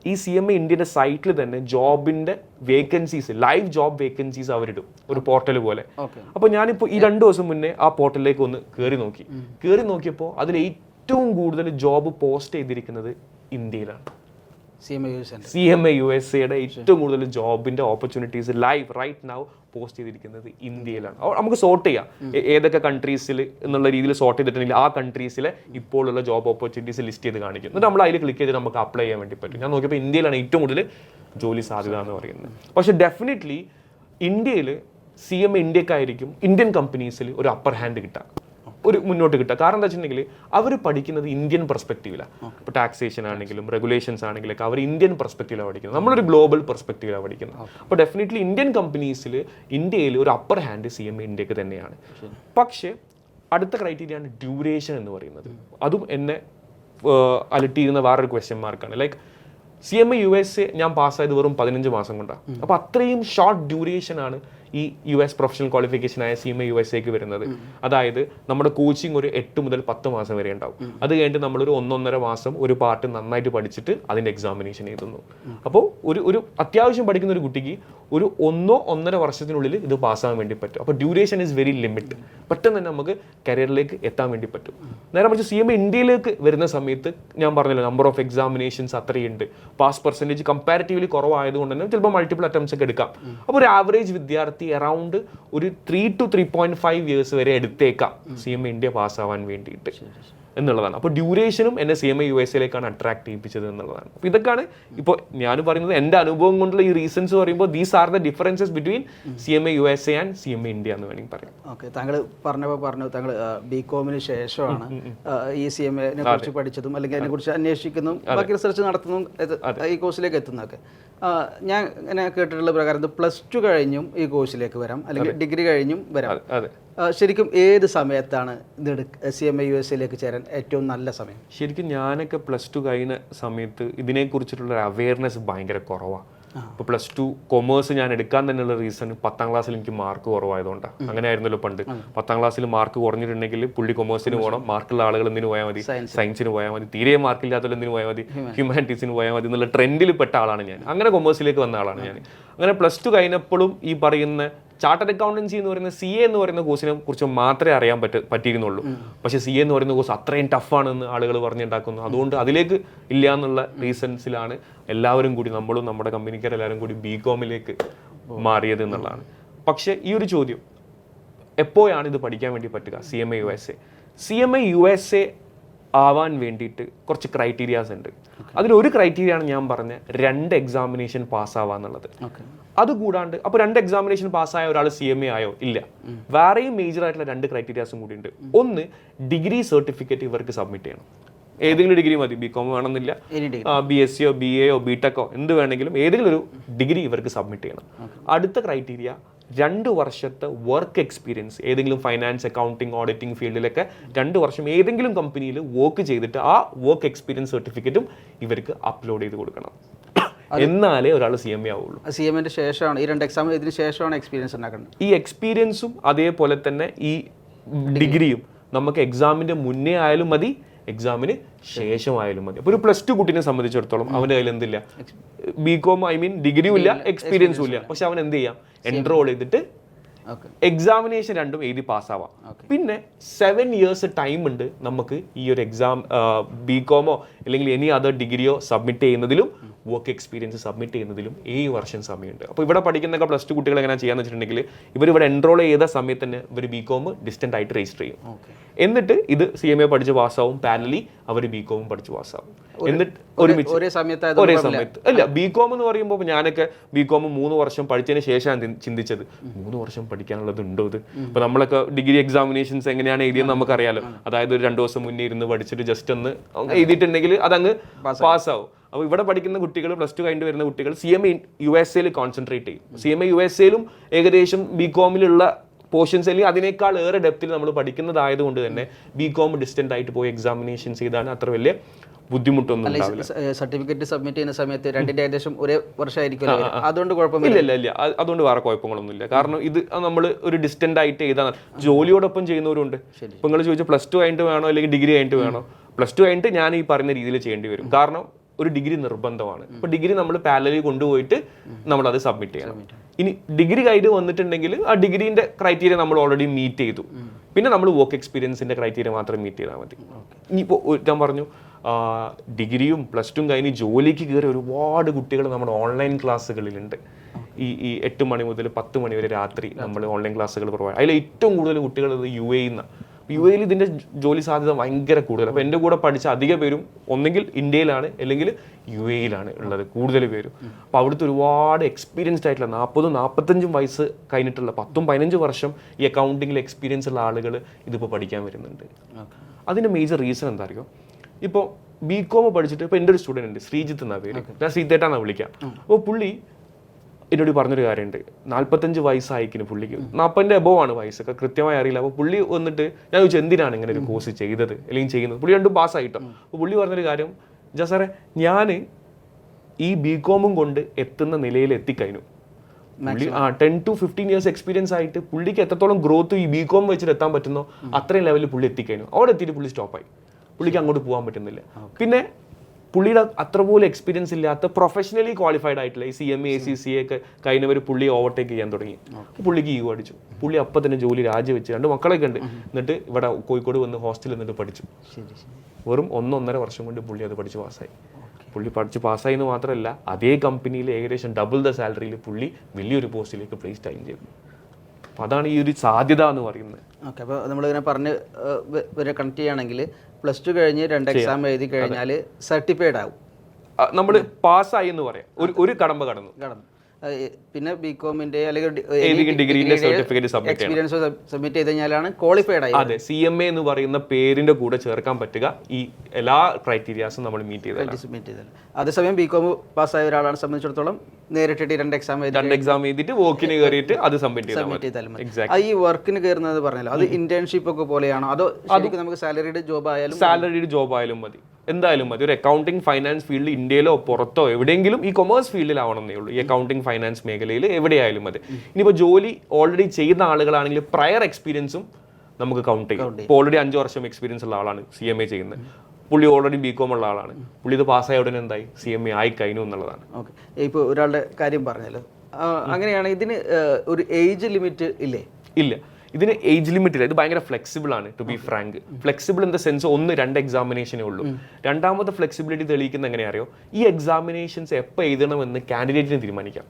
ഈ CMA ഇന്ത്യയുടെ സൈറ്റിൽ തന്നെ ജോബിൻ്റെ വേക്കൻസീസ്, ലൈവ് ജോബ് വേക്കൻസീസ് അവരിടും ഒരു പോർട്ടൽ പോലെ. അപ്പോൾ ഞാനിപ്പോൾ ഈ 2 ദിവസം മുന്നേ ആ പോർട്ടലിലേക്ക് ഒന്ന് കയറി നോക്കിയപ്പോൾ അതിൽ ഏറ്റവും കൂടുതൽ ജോബ് പോസ്റ്റ് ചെയ്തിരിക്കുന്നത് ഇന്ത്യയിലാണ്. CMA USAയുടെ ഏറ്റവും കൂടുതൽ ജോബിന്റെ opportunities live right now post ചെയ്തിരിക്കുന്നത് ഇന്ത്യയിലാണ്. നമുക്ക് സോർട്ട് ചെയ്യാം ഏതൊക്കെ കൺട്രീസിൽ എന്നുള്ള രീതിയിൽ സോർട്ട് ചെയ്തിട്ടുണ്ടെങ്കിൽ ആ കൺട്രീസിലെ ഇപ്പോഴുള്ള ജോബ് ഓപ്പർച്യൂണിറ്റീസ് ലിസ്റ്റ് ചെയ്ത് കാണിക്കും. എന്നിട്ട് നമ്മൾ അതിൽ ക്ലിക്ക് ചെയ്ത് നമുക്ക് അപ്ലൈ ചെയ്യാൻ വേണ്ടി പറ്റും. ഞാൻ നോക്കിയപ്പോൾ ഇന്ത്യയിലാണ് ഏറ്റവും കൂടുതൽ ജോലി സാധ്യത എന്ന് പറയുന്നത്. പക്ഷേ ഡെഫിനറ്റ്ലി ഇന്ത്യയിൽ CMA ഇന്ത്യക്കായിരിക്കും ഇന്ത്യൻ കമ്പനീസിൽ ഒരു അപ്പർ ഹാൻഡ് കിട്ടുക, ഒരു മുന്നോട്ട് കിട്ടുക. കാരണം എന്താ വെച്ചിട്ടുണ്ടെങ്കിൽ അവർ പഠിക്കുന്നത് ഇന്ത്യൻ പെർസ്പെക്റ്റീവിലാണ്. ഇപ്പോൾ ടാക്സേഷൻ ആണെങ്കിലും റെഗുലേഷൻസ് ആണെങ്കിലൊക്കെ അവർ ഇന്ത്യൻ പെർസ്പെക്റ്റീവിലാണ് പഠിക്കുന്നത്, നമ്മളൊരു ഗ്ലോബൽ പെർസ്പെക്റ്റീവിലാണ് പഠിക്കുന്നത്. അപ്പോൾ ഡെഫിനറ്റ്ലി ഇന്ത്യൻ കമ്പനീസിൽ ഇന്ത്യയിൽ ഒരു അപ്പർ ഹാൻഡ് CMA ഇന്ത്യക്ക് തന്നെയാണ്. പക്ഷേ അടുത്ത ക്രൈറ്റീരിയ ആണ് ഡ്യൂറേഷൻ എന്ന് പറയുന്നത്. അതും എന്നെ അലട്ടിയിരുന്ന വേറൊരു ക്വസ്റ്റ്യൻ മാർക്കാണ്. ലൈക്ക് CMA USA ഞാൻ പാസ്സായത് വെറും 15 മാസം കൊണ്ടാണ്. അപ്പോൾ അത്രയും ഷോർട്ട് ഡ്യൂറേഷനാണ് ഈ US പ്രൊഫഷണൽ ക്വാളിഫിക്കേഷനായ CMA USAക്ക് വരുന്നത്. അതായത് നമ്മുടെ കോച്ചിങ് ഒരു 8 മുതൽ 10 മാസം വരെ ഉണ്ടാവും. അത് കഴിഞ്ഞിട്ട് നമ്മളൊരു 1.5 മാസം ഒരു പാർട്ട് നന്നായിട്ട് പഠിച്ചിട്ട് അതിൻ്റെ എക്സാമിനേഷൻ എഴുതുന്നു. അപ്പോൾ ഒരു അത്യാവശ്യം പഠിക്കുന്ന ഒരു കുട്ടിക്ക് ഒരു 1-1.5 വർഷത്തിനുള്ളിൽ ഇത് പാസ്സാകാൻ വേണ്ടി പറ്റും. അപ്പോൾ ഡ്യൂറേഷൻ ഈസ് വെരി ലിമിറ്റ്. പെട്ടെന്ന് തന്നെ നമുക്ക് കരിയറിലേക്ക് എത്താൻ വേണ്ടി പറ്റും. നേരെ മറിച്ച് CMA ഇന്ത്യയിലേക്ക് വരുന്ന സമയത്ത് ഞാൻ പറഞ്ഞല്ലോ നമ്പർ ഓഫ് എക്സാമിനേഷൻസ് അത്രയുണ്ട്. പാസ് പെർസെൻറ്റേജ് കമ്പാരിറ്റീവ്ലി കുറവായതുകൊണ്ട് തന്നെ ചിലപ്പോൾ മൾട്ടിപ്പിൾ അറ്റംപ്റ്റ്സ് ഒക്കെ എടുക്കാം. അപ്പോൾ ഒരു ആവറേജ് വിദ്യാർത്ഥി അറൗണ്ട് ഒരു 3 to 3.5 ഇയേഴ്സ് വരെ എടുത്തേക്കാം CMA ഇന്ത്യ പാസ്സാവാൻ വേണ്ടിയിട്ട് എന്നുള്ളതാണ്. അപ്പോൾ ഡ്യൂറേഷനും എന്നെ CMA USAയിലേക്കാണ് അട്രാക്ട് ചെയ്യിപ്പിച്ചത് എന്നുള്ളതാണ്. അപ്പോൾ ഇതൊക്കെയാണ് ഇപ്പോൾ ഞാൻ പറയുന്നത് എൻ്റെ അനുഭവം കൊണ്ടുള്ള ഈ റീസൺസ് പറയുമ്പോൾ these are the differences between CMA USA and CMA India എന്ന് വേണമെങ്കിൽ പറയാം. ഓക്കെ, താങ്കൾ പറഞ്ഞു താങ്കൾ BComന് ശേഷമാണ് ഈ CMA കുറിച്ച് പഠിച്ചതും അല്ലെങ്കിൽ അതിനെക്കുറിച്ച് അന്വേഷിക്കുന്നതും ബാക്കി റിസർച്ച് നടത്തുന്നതും ഈ കോഴ്സിലേക്ക് എത്തുന്നതൊക്കെ. ഞാൻ ഇങ്ങനെ കേട്ടിട്ടുള്ള പ്രകാരം +2 കഴിഞ്ഞും ഈ കോഴ്സിലേക്ക് വരാം, അല്ലെങ്കിൽ ഡിഗ്രി കഴിഞ്ഞും വരാം. ശരിക്കും ഏത് സമയത്താണ് ഇത് CMA USAയിലേക്ക് ചേരാൻ ഏറ്റവും നല്ല സമയം? ശരിക്കും ഞാനൊക്കെ +2 കഴിഞ്ഞ സമയത്ത് ഇതിനെക്കുറിച്ചിട്ടുള്ള അവയർനെസ് ഭയങ്കര കുറവാണ്. ഇപ്പോൾ +2 കൊമേഴ്സ് ഞാൻ എടുക്കാൻ തന്നെയുള്ള റീസൺ 10ാം ക്ലാസ്സിൽ എനിക്ക് മാർക്ക് കുറവായതുകൊണ്ടാണ്. അങ്ങനെ ആയിരുന്നല്ലോ പണ്ട്. 10ാം ക്ലാസ്സിൽ മാർക്ക് കുറഞ്ഞിട്ടുണ്ടെങ്കിൽ പുള്ളി കൊമേഴ്സിന് പോകണം, മാർക്കുള്ള ആളുകൾ എന്തിനു പോയാൽ മതി, സയൻസിന് പോയാൽ മതി, തീരെ മാർക്കില്ലാത്തവർ എന്തിനു പോയാൽ മതി, ഹ്യൂമാനിറ്റീസിന് പോയാൽ മതി എന്നുള്ള ട്രെൻഡിൽ പെട്ട ആളാണ് ഞാൻ. അങ്ങനെ കൊമേഴ്സിലേക്ക് വന്ന ആളാണ് ഞാൻ. അങ്ങനെ +2 കഴിഞ്ഞപ്പോഴും ഈ പറയുന്ന ചാർട്ടേഡ് അക്കൗണ്ടൻസി എന്ന് പറയുന്ന CA എന്ന് പറയുന്ന കോഴ്സിനെ കുറിച്ച് മാത്രമേ അറിയാൻ പറ്റിയിരുന്നുള്ളൂ. പക്ഷേ CA എന്ന് പറയുന്ന കോഴ്സ് അത്രയും ടഫാണെന്ന് ആളുകൾ പറഞ്ഞുണ്ടാക്കുന്നു. അതുകൊണ്ട് അതിലേക്ക് ഇല്ല എന്നുള്ള റീസൺസിലാണ് എല്ലാവരും കൂടി, നമ്മളും നമ്മുടെ കമ്പനിക്കാരെല്ലാവരും കൂടി BComലേക്ക് മാറിയത് എന്നുള്ളതാണ്. പക്ഷേ ഈ ഒരു ചോദ്യം എപ്പോഴാണ് ഇത് പഠിക്കാൻ വേണ്ടി പറ്റുക? CMA USA ആവാൻ വേണ്ടിയിട്ട് കുറച്ച് ക്രൈറ്റീരിയാസ് ഉണ്ട്. അതിലൊരു ക്രൈറ്റീരിയ ആണ് ഞാൻ പറഞ്ഞ 2 എക്സാമിനേഷൻ പാസ്സാവാന്നുള്ളത്. അതുകൂടാണ്ട് അപ്പോൾ 2 എക്സാമിനേഷൻ പാസ്സായ ഒരാൾ CMA ആയോ? ഇല്ല. വേറെയും മേജർ ആയിട്ടുള്ള 2 ക്രൈറ്റീരിയാസും കൂടി ഉണ്ട്. ഒന്ന്, ഡിഗ്രി സർട്ടിഫിക്കറ്റ് ഇവർക്ക് സബ്മിറ്റ് ചെയ്യണം. ഏതെങ്കിലും ഡിഗ്രി മതി, BCom വേണമെന്നില്ല, BScയോ BAയോ BTechോ എന്ത് വേണമെങ്കിലും ഏതെങ്കിലും ഒരു ഡിഗ്രി ഇവർക്ക് സബ്മിറ്റ് ചെയ്യണം. അടുത്ത ക്രൈറ്റീരിയ 2 വർഷത്തെ വർക്ക് എക്സ്പീരിയൻസ്, ഏതെങ്കിലും ഫൈനാൻസ്, അക്കൗണ്ടിങ്, ഓഡിറ്റിംഗ് ഫീൽഡിലൊക്കെ 2 വർഷം ഏതെങ്കിലും കമ്പനിയിൽ വർക്ക് ചെയ്തിട്ട് ആ വർക്ക് എക്സ്പീരിയൻസ് സർട്ടിഫിക്കറ്റും ഇവർക്ക് അപ്ലോഡ് ചെയ്ത് കൊടുക്കണം. എന്നാലേ ഒരാൾ CMA ആവുള്ളൂ. CMAന്റെ ശേഷമാണ് ഈ 2 എക്സാം ഇതിന് ശേഷമാണ് എക്സ്പീരിയൻസ് ഉണ്ടാക്കുന്നത്. ഈ എക്സ്പീരിയൻസും അതേപോലെ തന്നെ ഈ ഡിഗ്രിയും നമുക്ക് എക്സാമിന്റെ മുന്നേ ആയാലും മതി, എക്സാമിന് ശേഷമായാലും മതി. അപ്പോൾ ഒരു +2 കുട്ടീനെ സംബന്ധിച്ചിടത്തോളം അവൻ്റെ കയ്യിൽ എന്തില്ല, BCom ഡിഗ്രിയും ഇല്ല, എക്സ്പീരിയൻസും ഇല്ല. പക്ഷെ അവൻ എന്ത് ചെയ്യാം, എൻറോൾ ചെയ്തിട്ട് എക്സാമിനേഷൻ 2 എഴുതി പാസ്സാവാം. പിന്നെ 7 ഇയേഴ്സ് ടൈം ഉണ്ട് നമുക്ക് ഈ ഒരു എക്സാം BComോ അല്ലെങ്കിൽ എനി അതർ ഡിഗ്രിയോ സബ്മിറ്റ് ചെയ്യുന്നതിലും വർക്ക് എക്സ്പീരിയൻസ് സബ്മിറ്റ് ചെയ്യുന്നതിലും 7 വർഷം സമയമുണ്ട്. അപ്പോൾ ഇവിടെ പഠിക്കുന്നൊക്കെ +2 കുട്ടികൾ എങ്ങനെ ചെയ്യാന്ന് വെച്ചിട്ടുണ്ടെങ്കിൽ ഇവരിവിടെ എൻറോൾ ചെയ്ത സമയത്ത് തന്നെ ഇവർ BCom ഡിസ്റ്റന്റ് ആയിട്ട് രജിസ്റ്റർ ചെയ്യും. എന്നിട്ട് ഇത് CMA പഠിച്ച് പാസ്സാവും, പാരലി അവർ BCom പഠിച്ച് പാസ്സാവും. എന്നിട്ട് ഒരേ സമയത്ത് അല്ല, BCom എന്ന് പറയുമ്പോൾ ഞാനൊക്കെ BCom 3 വർഷം പഠിച്ചതിന് ശേഷമാണ് ചിന്തിച്ചത് 3 വർഷം പഠിക്കാനുള്ളത് ഉണ്ടോ ഇത്. ഇപ്പൊ നമ്മളൊക്കെ ഡിഗ്രി എക്സാമിനേഷൻസ് എങ്ങനെയാണ് എഴുതിയെന്ന് നമുക്കറിയാലോ. അതായത് ഒരു 2 ദിവസം മുന്നേ ഇരുന്ന് പഠിച്ചിട്ട് ജസ്റ്റ് ഒന്ന് എഴുതിയിട്ടുണ്ടെങ്കിൽ അതങ്ങ് പാസ്സാവും. അപ്പോൾ ഇവിടെ പഠിക്കുന്ന കുട്ടികൾ, +2 കഴിഞ്ഞ് വരുന്ന കുട്ടികൾ CMA USAയിൽ കോൺസെൻട്രേറ്റ് ചെയ്യും. CMA USAയിലും ഏകദേശം BComലുള്ള പോർഷൻസ് അല്ലെങ്കിൽ അതിനേക്കാൾ ഏറെ ഡെപ്തിൽ നമ്മൾ പഠിക്കുന്നതായതുകൊണ്ട് തന്നെ ബികോം ഡിസ്റ്റന്റ് ആയിട്ട് പോയി എക്സാമിനേഷൻസ് ചെയ്താണ് അത്ര വലിയ ബുദ്ധിമുട്ടൊന്നും ഉണ്ടാവില്ല. സർട്ടിഫിക്കറ്റ് സബ്മിറ്റ് ചെയ്യുന്ന സമയത്ത് രണ്ടിന്റെ ഏകദേശം ഒരേ വർഷമായിരിക്കും, അതുകൊണ്ട് കുഴപ്പമില്ല. ഇല്ല അതുകൊണ്ട് വേറെ കുഴപ്പങ്ങളൊന്നുമില്ല. കാരണം ഇത് നമ്മൾ ഒരു ഡിസ്റ്റന്റ് ആയിട്ട് ചെയ്താൽ ജോലിയോടൊപ്പം ചെയ്യുന്നവരുണ്ട്. ഇപ്പൊ നിങ്ങൾ ചോദിച്ചാൽ +2 കഴിഞ്ഞിട്ട് വേണോ അല്ലെങ്കിൽ ഡിഗ്രി കഴിഞ്ഞിട്ട് വേണോ? +2 കഴിഞ്ഞിട്ട് ഞാൻ ഈ പറയുന്ന രീതിയിൽ ചെയ്യേണ്ടി വരും. കാരണം ഒരു ഡിഗ്രി നിർബന്ധമാണ്. അപ്പൊ ഡിഗ്രി നമ്മൾ പാരലലി കൊണ്ടുപോയിട്ട് നമ്മൾ അത് സബ്മിറ്റ് ചെയ്യണം. ഇനി ഡിഗ്രി കഴിഞ്ഞ് വന്നിട്ടുണ്ടെങ്കിൽ ആ ഡിഗ്രീന്റെ ക്രൈറ്റീരിയ നമ്മൾ ഓൾറെഡി മീറ്റ് ചെയ്തു. പിന്നെ നമ്മൾ വർക്ക് എക്സ്പീരിയൻസിന്റെ ക്രൈറ്റീരിയ മാത്രം മീറ്റ് ചെയ്താൽ മതി. ഇനിയിപ്പോൾ ഞാൻ പറഞ്ഞു ഡിഗ്രിയും +2 കഴിഞ്ഞ് ജോലിക്ക് കയറി ഒരുപാട് കുട്ടികൾ നമ്മുടെ ഓൺലൈൻ ക്ലാസ്സുകളിലുണ്ട്. ഈ 8 മണി മുതൽ 10 മണി വരെ രാത്രി നമ്മൾ ഓൺലൈൻ ക്ലാസ്സുകൾ പ്രൊവൈഡ്. അതിൽ ഏറ്റവും കൂടുതൽ കുട്ടികൾ UAE നിന്നാണ്. UAE ഇതിന്റെ ജോലി സാധ്യത ഭയങ്കര കൂടുതൽ. അപ്പോൾ എൻ്റെ കൂടെ പഠിച്ച അധിക പേരും ഒന്നെങ്കിൽ ഇന്ത്യയിലാണ് അല്ലെങ്കിൽ UAE ഉള്ളത് കൂടുതൽ പേരും. അപ്പോൾ അവിടുത്തെ ഒരുപാട് എക്സ്പീരിയൻസ്ഡ് ആയിട്ടുള്ള 40-45 വയസ്സ് കഴിഞ്ഞിട്ടുള്ള 10-15 വർഷം ഈ അക്കൗണ്ടിങ്ങിൽ എക്സ്പീരിയൻസ് ഉള്ള ആളുകൾ ഇതിപ്പോൾ പഠിക്കാൻ വരുന്നുണ്ട്. അതിൻ്റെ മേജർ റീസൺ എന്താ അറിയോ? ഇപ്പോൾ ബികോം പഠിച്ചിട്ട് ഇപ്പോൾ എൻ്റെ ഒരു സ്റ്റുഡൻ്റ് ഉണ്ട്, ശ്രീജിത്ത് എന്നാ പേര്, ഞാൻ ശ്രീതേട്ടാന്നാണ് വിളിക്കാം. അപ്പോൾ പുള്ളി എന്നോട് പറഞ്ഞൊരു കാര്യമുണ്ട്. 45 വയസ്സായിക്കിന് പുള്ളിക്ക്, 40 എബോവ് ആണ് വയസ്സൊക്കെ, കൃത്യമായി അറിയില്ല. അപ്പോൾ പുള്ളി വന്നിട്ട് ഞാൻ ചോദിച്ചു എന്തിനാണ് ഇങ്ങനെ ഒരു കോഴ്സ് ചെയ്തത് അല്ലെങ്കിൽ ചെയ്യുന്നത്. പുള്ളി 2 പാസ്സായിട്ടോ. അപ്പോൾ പുള്ളി പറഞ്ഞൊരു കാര്യം, സാറേ ഞാൻ ഈ ബികോമും കൊണ്ട് എത്തുന്ന നിലയിൽ എത്തിക്കഴിഞ്ഞു. പുള്ളി 10 to 15 ഇയേഴ്സ് എക്സ്പീരിയൻസ് ആയിട്ട് പുള്ളിക്ക് എത്രത്തോളം ഗ്രോത്ത് ഈ ബികോം വെച്ചിട്ട് എത്താൻ പറ്റുന്നോ അത്രയും ലെവലിൽ പുള്ളി എത്തിക്കഴിഞ്ഞു. അവിടെ എത്തിയിട്ട് പുള്ളി സ്റ്റോപ്പായി. പുള്ളിക്ക് അങ്ങോട്ട് പോകാൻ പറ്റുന്നില്ല. പിന്നെ പുള്ളിയുടെ അത്ര പോലും എക്സ്പീരിയൻസ് ഇല്ലാത്ത പ്രൊഫഷണലി ക്വാളിഫൈഡ് ആയിട്ടുള്ള ഈ CMA ACCA ഒക്കെ കഴിഞ്ഞവർ പുള്ളി ഓവർടേക്ക് ചെയ്യാൻ തുടങ്ങി. പുള്ളിക്ക് ഈഗോ അടിച്ചു. പുള്ളി അപ്പം തന്നെ ജോലി രാജിവെച്ച് 2 മക്കളൊക്കെ ഉണ്ട്. എന്നിട്ട് ഇവിടെ കോഴിക്കോട് വന്ന് ഹോസ്റ്റലിൽ നിന്നിട്ട് പഠിച്ചു. വെറും 1-1.5 വർഷം കൊണ്ട് പുള്ളി അത് പഠിച്ച് പാസ്സായി. പുള്ളി പഠിച്ച് പാസ്സായി എന്ന് മാത്രമല്ല, അതേ കമ്പനിയിൽ ഏകദേശം ഡബിൾ ദ സാലറിയിൽ പുള്ളി വലിയൊരു പോസ്റ്റിലേക്ക് പ്ലേസ് ടൈം ചെയ്തു. അപ്പോൾ അതാണ് ഈ ഒരു സാധ്യത എന്ന് പറയുന്നത്. ഓക്കെ, അപ്പോൾ നമ്മളിങ്ങനെ പറഞ്ഞ് കണക്ട് ചെയ്യുകയാണെങ്കിൽ +2 കഴിഞ്ഞ് 2 എക്സാം എഴുതി കഴിഞ്ഞാൽ സർട്ടിഫൈഡ് ആവും, നമ്മൾ പാസ്സായി എന്ന് പറയാം. ഒരു കടമ്പ കടന്നു. പിന്നെ ബികോമിന്റെ അല്ലെങ്കിൽ ഡിഗ്രീന്റെ സർട്ടിഫിക്കറ്റ് എക്സ്പീരിയൻസ് സബ്മിറ്റ് ചെയ്ത് കഴിഞ്ഞാലാണ് ക്വാളിഫൈഡ് ആയി. അതെ, CMA എന്ന് പറയുന്ന പേരിന്റെ കൂടെ ചേർക്കാൻ പറ്റുക ഈ എല്ലാ ക്രൈറ്റീരിയാസും നമ്മൾ മീറ്റ് ചെയ്താൽ. അതേസമയം ബികോം പാസ്സായ ഒരാളാണ് സംബന്ധിച്ചിടത്തോളം നേരിട്ടിട്ട് 2 എക്സാം എഴുതിയിട്ട് വർക്കിന് കയറിയിട്ട് അത് സബ്മിറ്റ് ചെയ്താൽ മതി. ഈ വർക്കിന് കയറുന്നത് പറഞ്ഞല്ലോ, അത് ഇന്റേൺഷിപ്പ് ഒക്കെ പോലെയാണോ അതോ നമുക്ക് സാലറിഡ് ജോബ് ആയാലും മതി? എന്തായാലും മതി. ഒരു അക്കൗണ്ടിങ് ഫൈനാൻസ് ഫീൽഡ് ഇന്ത്യയിലോ പുറത്തോ എവിടെയെങ്കിലും ഈ കൊമേഴ്സ് ഫീൽഡിലാവണമെന്നേ ഉള്ളൂ. ഈ അക്കൗണ്ടിങ് ഫൈനാൻസ് മേഖലയിൽ എവിടെയായാലും മതി. ഇനിയിപ്പോൾ ജോലി ഓൾറെഡി ചെയ്യുന്ന ആളുകളാണെങ്കിൽ പ്രയർ എക്സ്പീരിയൻസും നമുക്ക് കൗണ്ട് ചെയ്യും. ഇപ്പോൾ ഓൾറെഡി 5 വർഷം എക്സ്പീരിയൻസ് ഉള്ള ആളാണ് CMA ചെയ്യുന്നത്. പുള്ളി ഓൾറെഡി ബികോം ഉള്ള ആളാണ്. പുള്ളി ഇത് പാസ്സായ ഉടനെ എന്തായി CMA ആയി കഴിഞ്ഞു എന്നുള്ളതാണ്. ഓക്കെ, ഇപ്പോൾ ഒരാളുടെ കാര്യം പറഞ്ഞല്ലോ, അങ്ങനെയാണ് ഇതിന് ഒരു ഏജ് ലിമിറ്റ് ഇല്ലേ? ഇല്ല, ഇതിന് ഏജ് ലിമിറ്റ് ഇല്ല. ഇത് ഭയങ്കര ഫ്ലെക്സിബിൾ ആണ്. To be frank, flexible in the sense 1-2 എക്സാമിനേഷനേ ഉള്ളൂ. രണ്ടാമത്തെ ഫ്ലെക്സിബിലിറ്റി തെളിയിക്കുന്ന എങ്ങനെ അറിയോ? ഈ എക്സാമിനേഷൻസ് എപ്പോൾ എഴുതണമെന്ന് കാൻഡിഡേറ്റിന് തീരുമാനിക്കാം.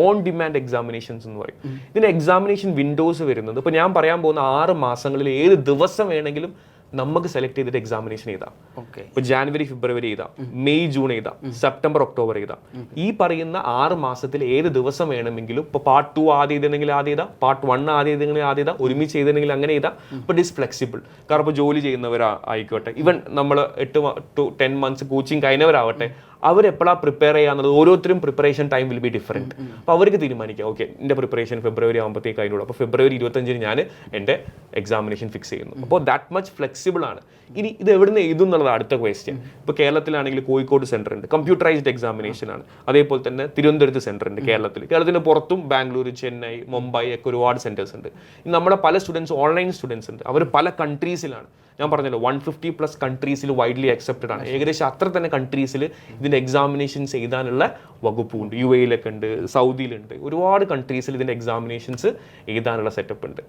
ഓൺ ഡിമാൻഡ് എക്സാമിനേഷൻസ് എന്ന് പറയും. ഇതിന് എക്സാമിനേഷൻ വിൻഡോസ് വരുന്നത് ഇപ്പോൾ ഞാൻ പറയാൻ പോകുന്ന 6 മാസങ്ങളിൽ ഏത് ദിവസം വേണമെങ്കിലും നമുക്ക് സെലക്ട് ചെയ്തിട്ട് എക്സാമിനേഷൻ എഴുതാം. ഇപ്പോൾ ജാനുവരി ഫെബ്രുവരി എഴുതാം, മെയ് ജൂൺ എഴുതാം, സെപ്റ്റംബർ ഒക്ടോബർ എഴുതാം. ഈ പറയുന്ന 6 മാസത്തിൽ ഏത് ദിവസം വേണമെങ്കിലും ഇപ്പോൾ പാർട്ട് 2 ആദ്യം എഴുതുന്നെങ്കിൽ ആദ്യം എഴുതാം, പാർട്ട് 1 ആദ്യം എഴുതുന്നെങ്കിൽ ആദ്യം എഴുതാം, ഒരുമിച്ച് എഴുതുന്നെങ്കിൽ അങ്ങനെ എഴുതാം. But is flexible. കാരണം ഇപ്പോൾ ജോലി ചെയ്യുന്നവരായിക്കോട്ടെ, ഈവൻ നമ്മൾ 8 to 10 months കോച്ചിങ് കഴിഞ്ഞവരാവട്ടെ, അവരെപ്പോഴാണ് പ്രിപ്പയർ ചെയ്യാന്നുള്ളത് ഓരോരുത്തരും preparation time will be different. അപ്പോൾ അവർക്ക് തീരുമാനിക്കാം, ഓക്കെ എൻ്റെ പ്രിപ്പറേഷൻ ഫെബ്രുവരി ആകുമ്പോഴത്തേക്ക് കഴിഞ്ഞുള്ളൂ, അപ്പോൾ ഫെബ്രുവരി 25 ഞാൻ എൻ്റെ എക്സാമിനേഷൻ ഫിക്സ് ചെയ്യുന്നു. അപ്പോൾ ദാറ്റ് മച്ച് ഫ്ലെക്സിബിൾ ആണ്. ഇനി ഇത് എവിടെ നിന്ന് എഴുതും എന്നുള്ളത് അടുത്ത ക്വസ്റ്റ്യൻ. ഇപ്പോൾ കേരളത്തിലാണെങ്കിൽ കോഴിക്കോട് സെൻറ്റർ ഉണ്ട്, കമ്പ്യൂട്ടറൈസ്ഡ് എക്സാമിനേഷൻ ആണ്. അതേപോലെ തന്നെ തിരുവനന്തപുരത്ത് സെൻറ്റർ ഉണ്ട് കേരളത്തിന് പുറത്തും ബാംഗ്ലൂർ, ചെന്നൈ, മുംബൈ ഒക്കെ ഒരുപാട് സെൻറ്റേഴ്സ് ഉണ്ട്. നമ്മുടെ പല സ്റ്റുഡൻസ് ഓൺലൈൻ സ്റ്റുഡൻസ് ഉണ്ട്, അവർ പല കൺട്രീസിലാണ്. ഞാൻ പറഞ്ഞല്ലോ 150+ കൺട്രീസിൽ വൈഡ്ലി അക്സെപ്റ്റഡ് ആണ്. ഏകദേശം അത്ര തന്നെ കൺട്രീസിൽ ഇതിൻ്റെ എക്സാമിനേഷൻസ് എഴുതാനുള്ള വകുപ്പുണ്ട്. UAE ഉണ്ട്, സൗദിയിലുണ്ട്, ഒരുപാട് കൺട്രീസിൽ ഇതിൻ്റെ എക്സാമിനേഷൻസ് എഴുതാനുള്ള സെറ്റപ്പ് ഉണ്ട്.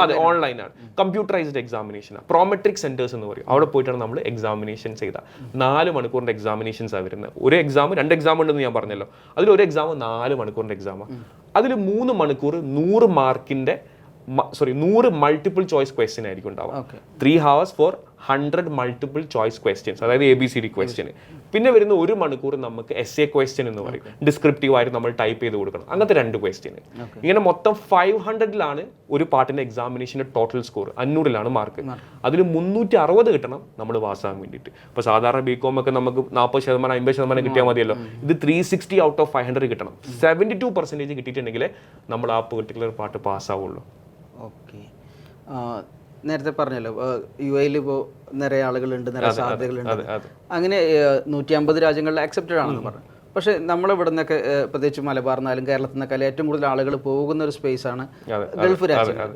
അതെ, ഓൺലൈനാണ്, കമ്പ്യൂട്ടറൈസ്ഡ് എക്സാമിനേഷനാണ്. പ്രോമെട്രിക് സെൻറ്റേഴ്സ് എന്ന് പറയും. അവിടെ പോയിട്ടാണ് നമ്മൾ എക്സാമിനേഷൻസ് ചെയ്താൽ 4 മണിക്കൂറിൻ്റെ എക്സാമിനേഷൻസാണ് വരുന്നത്. ഒരു എക്സാം 2 എക്സാം ഉണ്ടെന്ന് ഞാൻ പറഞ്ഞല്ലോ, അതിലൊരു എക്സാം 4 മണിക്കൂറിൻ്റെ എക്സാമാണ്. അതിൽ 3 മണിക്കൂർ 100 മാർക്കിൻ്റെ 100 മൾട്ടിപ്പിൾ ചോയ്സ് ക്വസ്റ്റ്യൻ ആയിരിക്കും ഉണ്ടാവുക. 3 hours for 100 multiple choice questions, അതായത് ABCD ക്വസ്റ്റ്യൻ. പിന്നെ വരുന്ന 1 മണിക്കൂർ നമുക്ക് essay ക്വസ്റ്റ്യൻ എന്ന് പറയും. ഡിസ്ക്രിപ്റ്റീവ് ആയിട്ട് നമ്മൾ ടൈപ്പ് ചെയ്ത് കൊടുക്കണം. അങ്ങനത്തെ 2 ക്വസ്റ്റ്യൻ. ഇങ്ങനെ മൊത്തം 500-ലാണ് ഒരു പാർട്ടിന്റെ എക്സാമിനേഷന്റെ ടോട്ടൽ സ്കോർ. 500-ലാണ് മാർക്ക്. അതിൽ 360 കിട്ടണം നമ്മൾ പാസ്സാകാൻ വേണ്ടിയിട്ട്. ഇപ്പോൾ സാധാരണ ബികോം ഒക്കെ നമുക്ക് 40%, 50% കിട്ടിയാൽ മതിയല്ലോ. ഇത് 360 out of 500 കിട്ടണം. 72% കിട്ടിയിട്ടുണ്ടെങ്കിൽ നമ്മൾ ആ പെർട്ടിക്കുലർ പാർട്ട് പാസ്സാവുള്ളൂ. ഓക്കെ. നേരത്തെ പറഞ്ഞല്ലോ UAE ഇപ്പോൾ നിറയെ ആളുകളുണ്ട്, നിറയെ സാധ്യതകളുണ്ട്. അങ്ങനെ 150 രാജ്യങ്ങളിൽ അക്സെപ്റ്റഡ് ആണെന്ന് പറഞ്ഞു. പക്ഷേ നമ്മളിവിടെ നിന്നൊക്കെ പ്രത്യേകിച്ച് മലബാറിനാലും കേരളത്തിൽ നിന്നൊക്കെ ഏറ്റവും കൂടുതൽ ആളുകൾ പോകുന്ന ഒരു സ്പേസാണ് ഗൾഫ് രാജ്യങ്ങൾ.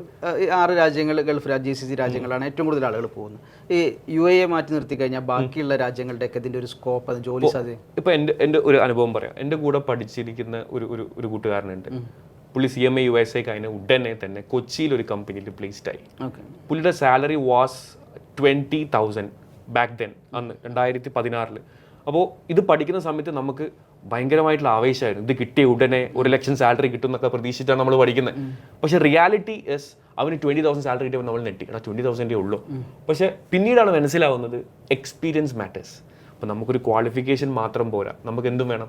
6 രാജ്യങ്ങൾ ഗൾഫ് GCC രാജ്യങ്ങളാണ് ഏറ്റവും കൂടുതൽ ആളുകൾ പോകുന്നത്. ഈ UAE മാറ്റി നിർത്തി കഴിഞ്ഞാൽ ബാക്കിയുള്ള രാജ്യങ്ങളുടെയൊക്കെ ഇതിൻ്റെ ഒരു സ്കോപ്പ്, അത് ജോലി സാധ്യത. ഇപ്പോൾ എൻ്റെ ഒരു അനുഭവം പറയാം. എൻ്റെ കൂടെ പഠിച്ചിരിക്കുന്ന ഒരു കൂട്ടുകാരനുണ്ട്. പുള്ളി CMA USA കഴിഞ്ഞ ഉടനെ തന്നെ കൊച്ചിയിൽ ഒരു കമ്പനിയിൽ പ്ലേസ്ഡ് ആയി. പുള്ളിയുടെ സാലറി വാസ് 20,000 ബാക്ക് ദെൻ, അന്ന് 2016. അപ്പോൾ ഇത് പഠിക്കുന്ന സമയത്ത് നമുക്ക് ഭയങ്കരമായിട്ടുള്ള ആവേശമായിരുന്നു. ഇത് കിട്ടിയ ഉടനെ 1 ലക്ഷം സാലറി കിട്ടും എന്നൊക്കെ പ്രതീക്ഷിച്ചാണ് നമ്മൾ പഠിക്കുന്നത്. പക്ഷേ റിയാലിറ്റി ഇസ് അവന് 20,000 സാലറി കിട്ടിയപ്പോൾ നമ്മൾ നെട്ടി, 20,000 ഉള്ളൂ. പക്ഷേ പിന്നീടാണ് മനസ്സിലാവുന്നത് എക്സ്പീരിയൻസ് മാറ്റേഴ്സ്. അപ്പോൾ നമുക്കൊരു ക്വാളിഫിക്കേഷൻ മാത്രം പോരാ, നമുക്ക് എന്തും വേണം,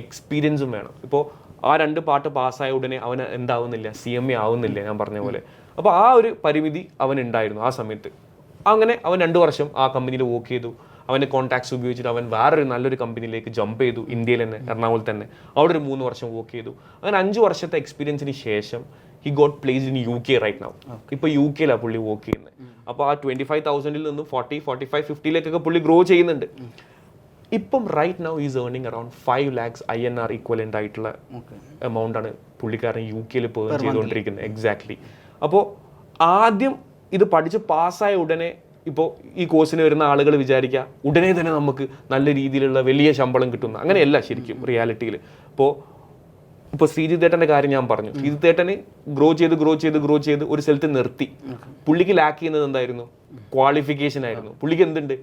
എക്സ്പീരിയൻസും വേണം. ഇപ്പോൾ ആ 2 പാട്ട് പാസ്സായ ഉടനെ അവന് എന്താവുന്നില്ല, CMA ആവുന്നില്ല ഞാൻ പറഞ്ഞ പോലെ. അപ്പോൾ ആ ഒരു പരിമിതി അവനുണ്ടായിരുന്നു ആ സമയത്ത്. അങ്ങനെ അവൻ 2 വർഷം ആ കമ്പനിയിൽ വർക്ക് ചെയ്തു. അവൻ്റെ കോൺടാക്ട്സ് ഉപയോഗിച്ചിട്ട് അവൻ വേറൊരു നല്ലൊരു കമ്പനിയിലേക്ക് ജമ്പ് ചെയ്തു, ഇന്ത്യയിൽ തന്നെ, എറണാകുളത്ത് തന്നെ. അവിടെ ഒരു 3 വർഷം വർക്ക് ചെയ്തു. അങ്ങനെ 5 വർഷത്തെ എക്സ്പീരിയൻസിന് ശേഷം he got placed in UK right now. ഇപ്പോൾ UK പുള്ളി വർക്ക് ചെയ്യുന്നത്. അപ്പോൾ ആ 25,000-ൽ നിന്ന് 40, 45, 50-ലേക്കൊക്കെ പുള്ളി ഗ്രോ ചെയ്യുന്നുണ്ട്. ഇപ്പം right now is earning around 5 lakhs INR equivalent ആയിട്ടുള്ള എമൗണ്ട് ആണ് പുള്ളിക്കാരൻ UK പേൺ ചെയ്തുകൊണ്ടിരിക്കുന്നത്. എക്സാക്ട്ലി. അപ്പോൾ ആദ്യം ഇത് പഠിച്ച് പാസ്സായ ഉടനെ ഇപ്പോൾ ഈ കോഴ്സിന് വരുന്ന ആളുകൾ വിചാരിക്കുക ഉടനെ തന്നെ നമുക്ക് നല്ല രീതിയിലുള്ള വലിയ ശമ്പളം കിട്ടുന്ന, അങ്ങനെയല്ല ശരിക്കും റിയാലിറ്റിയിൽ. ഇപ്പോൾ ശ്രീജിത്തേട്ടൻ്റെ കാര്യം ഞാൻ പറഞ്ഞു. ശ്രീജിത്തേട്ടന് ഗ്രോ ചെയ്ത് ഒരു സ്ഥലത്ത് നിർത്തി. പുള്ളിക്ക് ലാക്ക് ചെയ്യുന്നത് എന്തായിരുന്നു? ക്വാളിഫിക്കേഷൻ ആയിരുന്നു. പുള്ളിക്ക് എന്തുണ്ട്?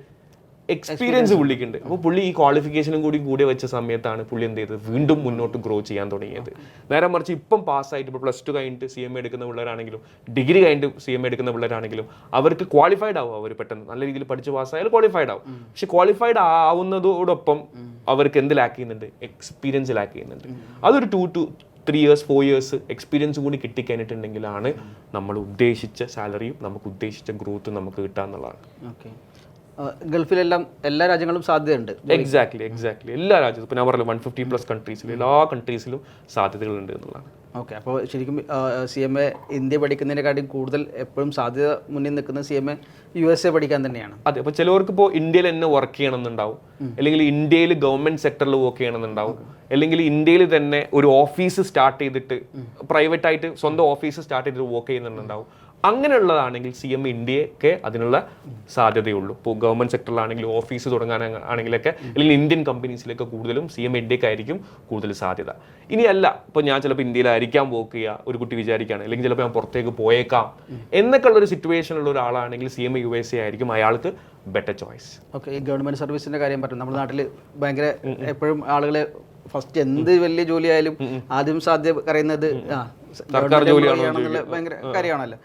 എക്സ്പീരിയൻസ് പുള്ളിക്കുണ്ട്. അപ്പോൾ പുള്ളി ഈ ക്വാളിഫിക്കേഷനും കൂടി വെച്ച സമയത്താണ് പുള്ളി എന്ത് ചെയ്തത്? വീണ്ടും മുന്നോട്ട് ഗ്രോ ചെയ്യാൻ തുടങ്ങിയത്. നേരെ മറിച്ച് ഇപ്പം പാസ്സായിട്ട് ഇപ്പോൾ +2 കഴിഞ്ഞിട്ട് CMA എടുക്കുന്ന പിള്ളേരാണെങ്കിലും ഡിഗ്രി കഴിഞ്ഞിട്ട് CMA എടുക്കുന്ന പിള്ളേരാണെങ്കിലും അവർക്ക് ക്വാളിഫൈഡ് ആവും. അവർ പെട്ടെന്ന് നല്ല രീതിയിൽ പഠിച്ച് പാസ്സായാൽ ക്വാളിഫൈഡ് ആവും. പക്ഷെ ക്വാളിഫൈഡ് ആവുന്നതോടൊപ്പം അവർക്ക് എന്ത് ലാക്ക് ചെയ്യുന്നുണ്ട്? എക്സ്പീരിയൻസ് ലാക്ക് ചെയ്യുന്നുണ്ട്. അതൊരു 2 to 3 years 4 years എക്സ്പീരിയൻസ് കൂടി കിട്ടിക്കഴിഞ്ഞിട്ടുണ്ടെങ്കിലാണ് നമ്മൾ ഉദ്ദേശിച്ച സാലറിയും നമുക്ക് ഉദ്ദേശിച്ച ഗ്രോത്തും നമുക്ക് കിട്ടുക എന്നുള്ളതാണ്. ഓക്കെ. ഗൾഫിലെല്ലാം എല്ലാ രാജ്യങ്ങളും സാധ്യതയുണ്ട്. എക്സാക്ട്ലി. എല്ലാ രാജ്യത്തും ഇപ്പോൾ ഞാൻ പറഞ്ഞല്ലോ 150+ കൺട്രീസിലും എല്ലാ കൺട്രീസിലും സാധ്യതകളുണ്ട് എന്നുള്ളതാണ്. ഓക്കെ. അപ്പോൾ ശരിക്കും CMA ഇന്ത്യ പഠിക്കുന്നതിനെക്കാട്ടും കൂടുതൽ എപ്പോഴും സാധ്യത മുന്നിൽ നിൽക്കുന്ന CMA USA പഠിക്കാൻ തന്നെയാണ്. അതെ. അപ്പോൾ ചിലവർക്ക് ഇപ്പോൾ ഇന്ത്യയിൽ തന്നെ വർക്ക് ചെയ്യണമെന്നുണ്ടാവും, അല്ലെങ്കിൽ ഇന്ത്യയിൽ ഗവൺമെന്റ് സെക്ടറിൽ വർക്ക് ചെയ്യണമെന്നുണ്ടാവും, അല്ലെങ്കിൽ ഇന്ത്യയിൽ തന്നെ ഒരു ഓഫീസ് സ്റ്റാർട്ട് ചെയ്തിട്ട് പ്രൈവറ്റ് ആയിട്ട് സ്വന്തം ഓഫീസ് സ്റ്റാർട്ട് ചെയ്തിട്ട് വർക്ക് ചെയ്യുന്നുണ്ടാവും. അങ്ങനെയുള്ളതാണെങ്കിൽ CMA ഇന്ത്യയൊക്കെ അതിനുള്ള സാധ്യതയുള്ളൂ. ഇപ്പോൾ ഗവൺമെന്റ് സെക്ടറിലാണെങ്കിലും ഓഫീസ് തുടങ്ങാനാണെങ്കിലൊക്കെ അല്ലെങ്കിൽ ഇന്ത്യൻ കമ്പനീസിലൊക്കെ കൂടുതലും CMA ഇന്ത്യക്കായിരിക്കും കൂടുതൽ സാധ്യത. ഇനിയല്ല ഇപ്പോൾ ഞാൻ ചിലപ്പോൾ ഇന്ത്യയിലായിരിക്കാം വർക്ക് ചെയ്യുക, ഒരു കുട്ടി വിചാരിക്കുകയാണ്, അല്ലെങ്കിൽ ചിലപ്പോൾ ഞാൻ പുറത്തേക്ക് പോയേക്കാം എന്നൊക്കെ ഉള്ളൊരു സിറ്റുവേഷനുള്ള ഒരാളാണെങ്കിൽ CMA USA ആയിരിക്കും അയാൾക്ക് ബെറ്റർ ചോയ്സ്. ഓക്കെ. ഈ ഗവൺമെന്റ് സർവീസിന്റെ കാര്യം പറഞ്ഞു. നമ്മുടെ നാട്ടിൽ ഭയങ്കര എപ്പോഴും ആളുകളെ ഫസ്റ്റ് എന്ത് വലിയ ജോലിയായാലും ആദ്യം സാധ്യത പറയുന്നത് സർക്കാർ ജോലിയാണെന്നുള്ള ഭയങ്കര കാര്യമാണല്ലോ.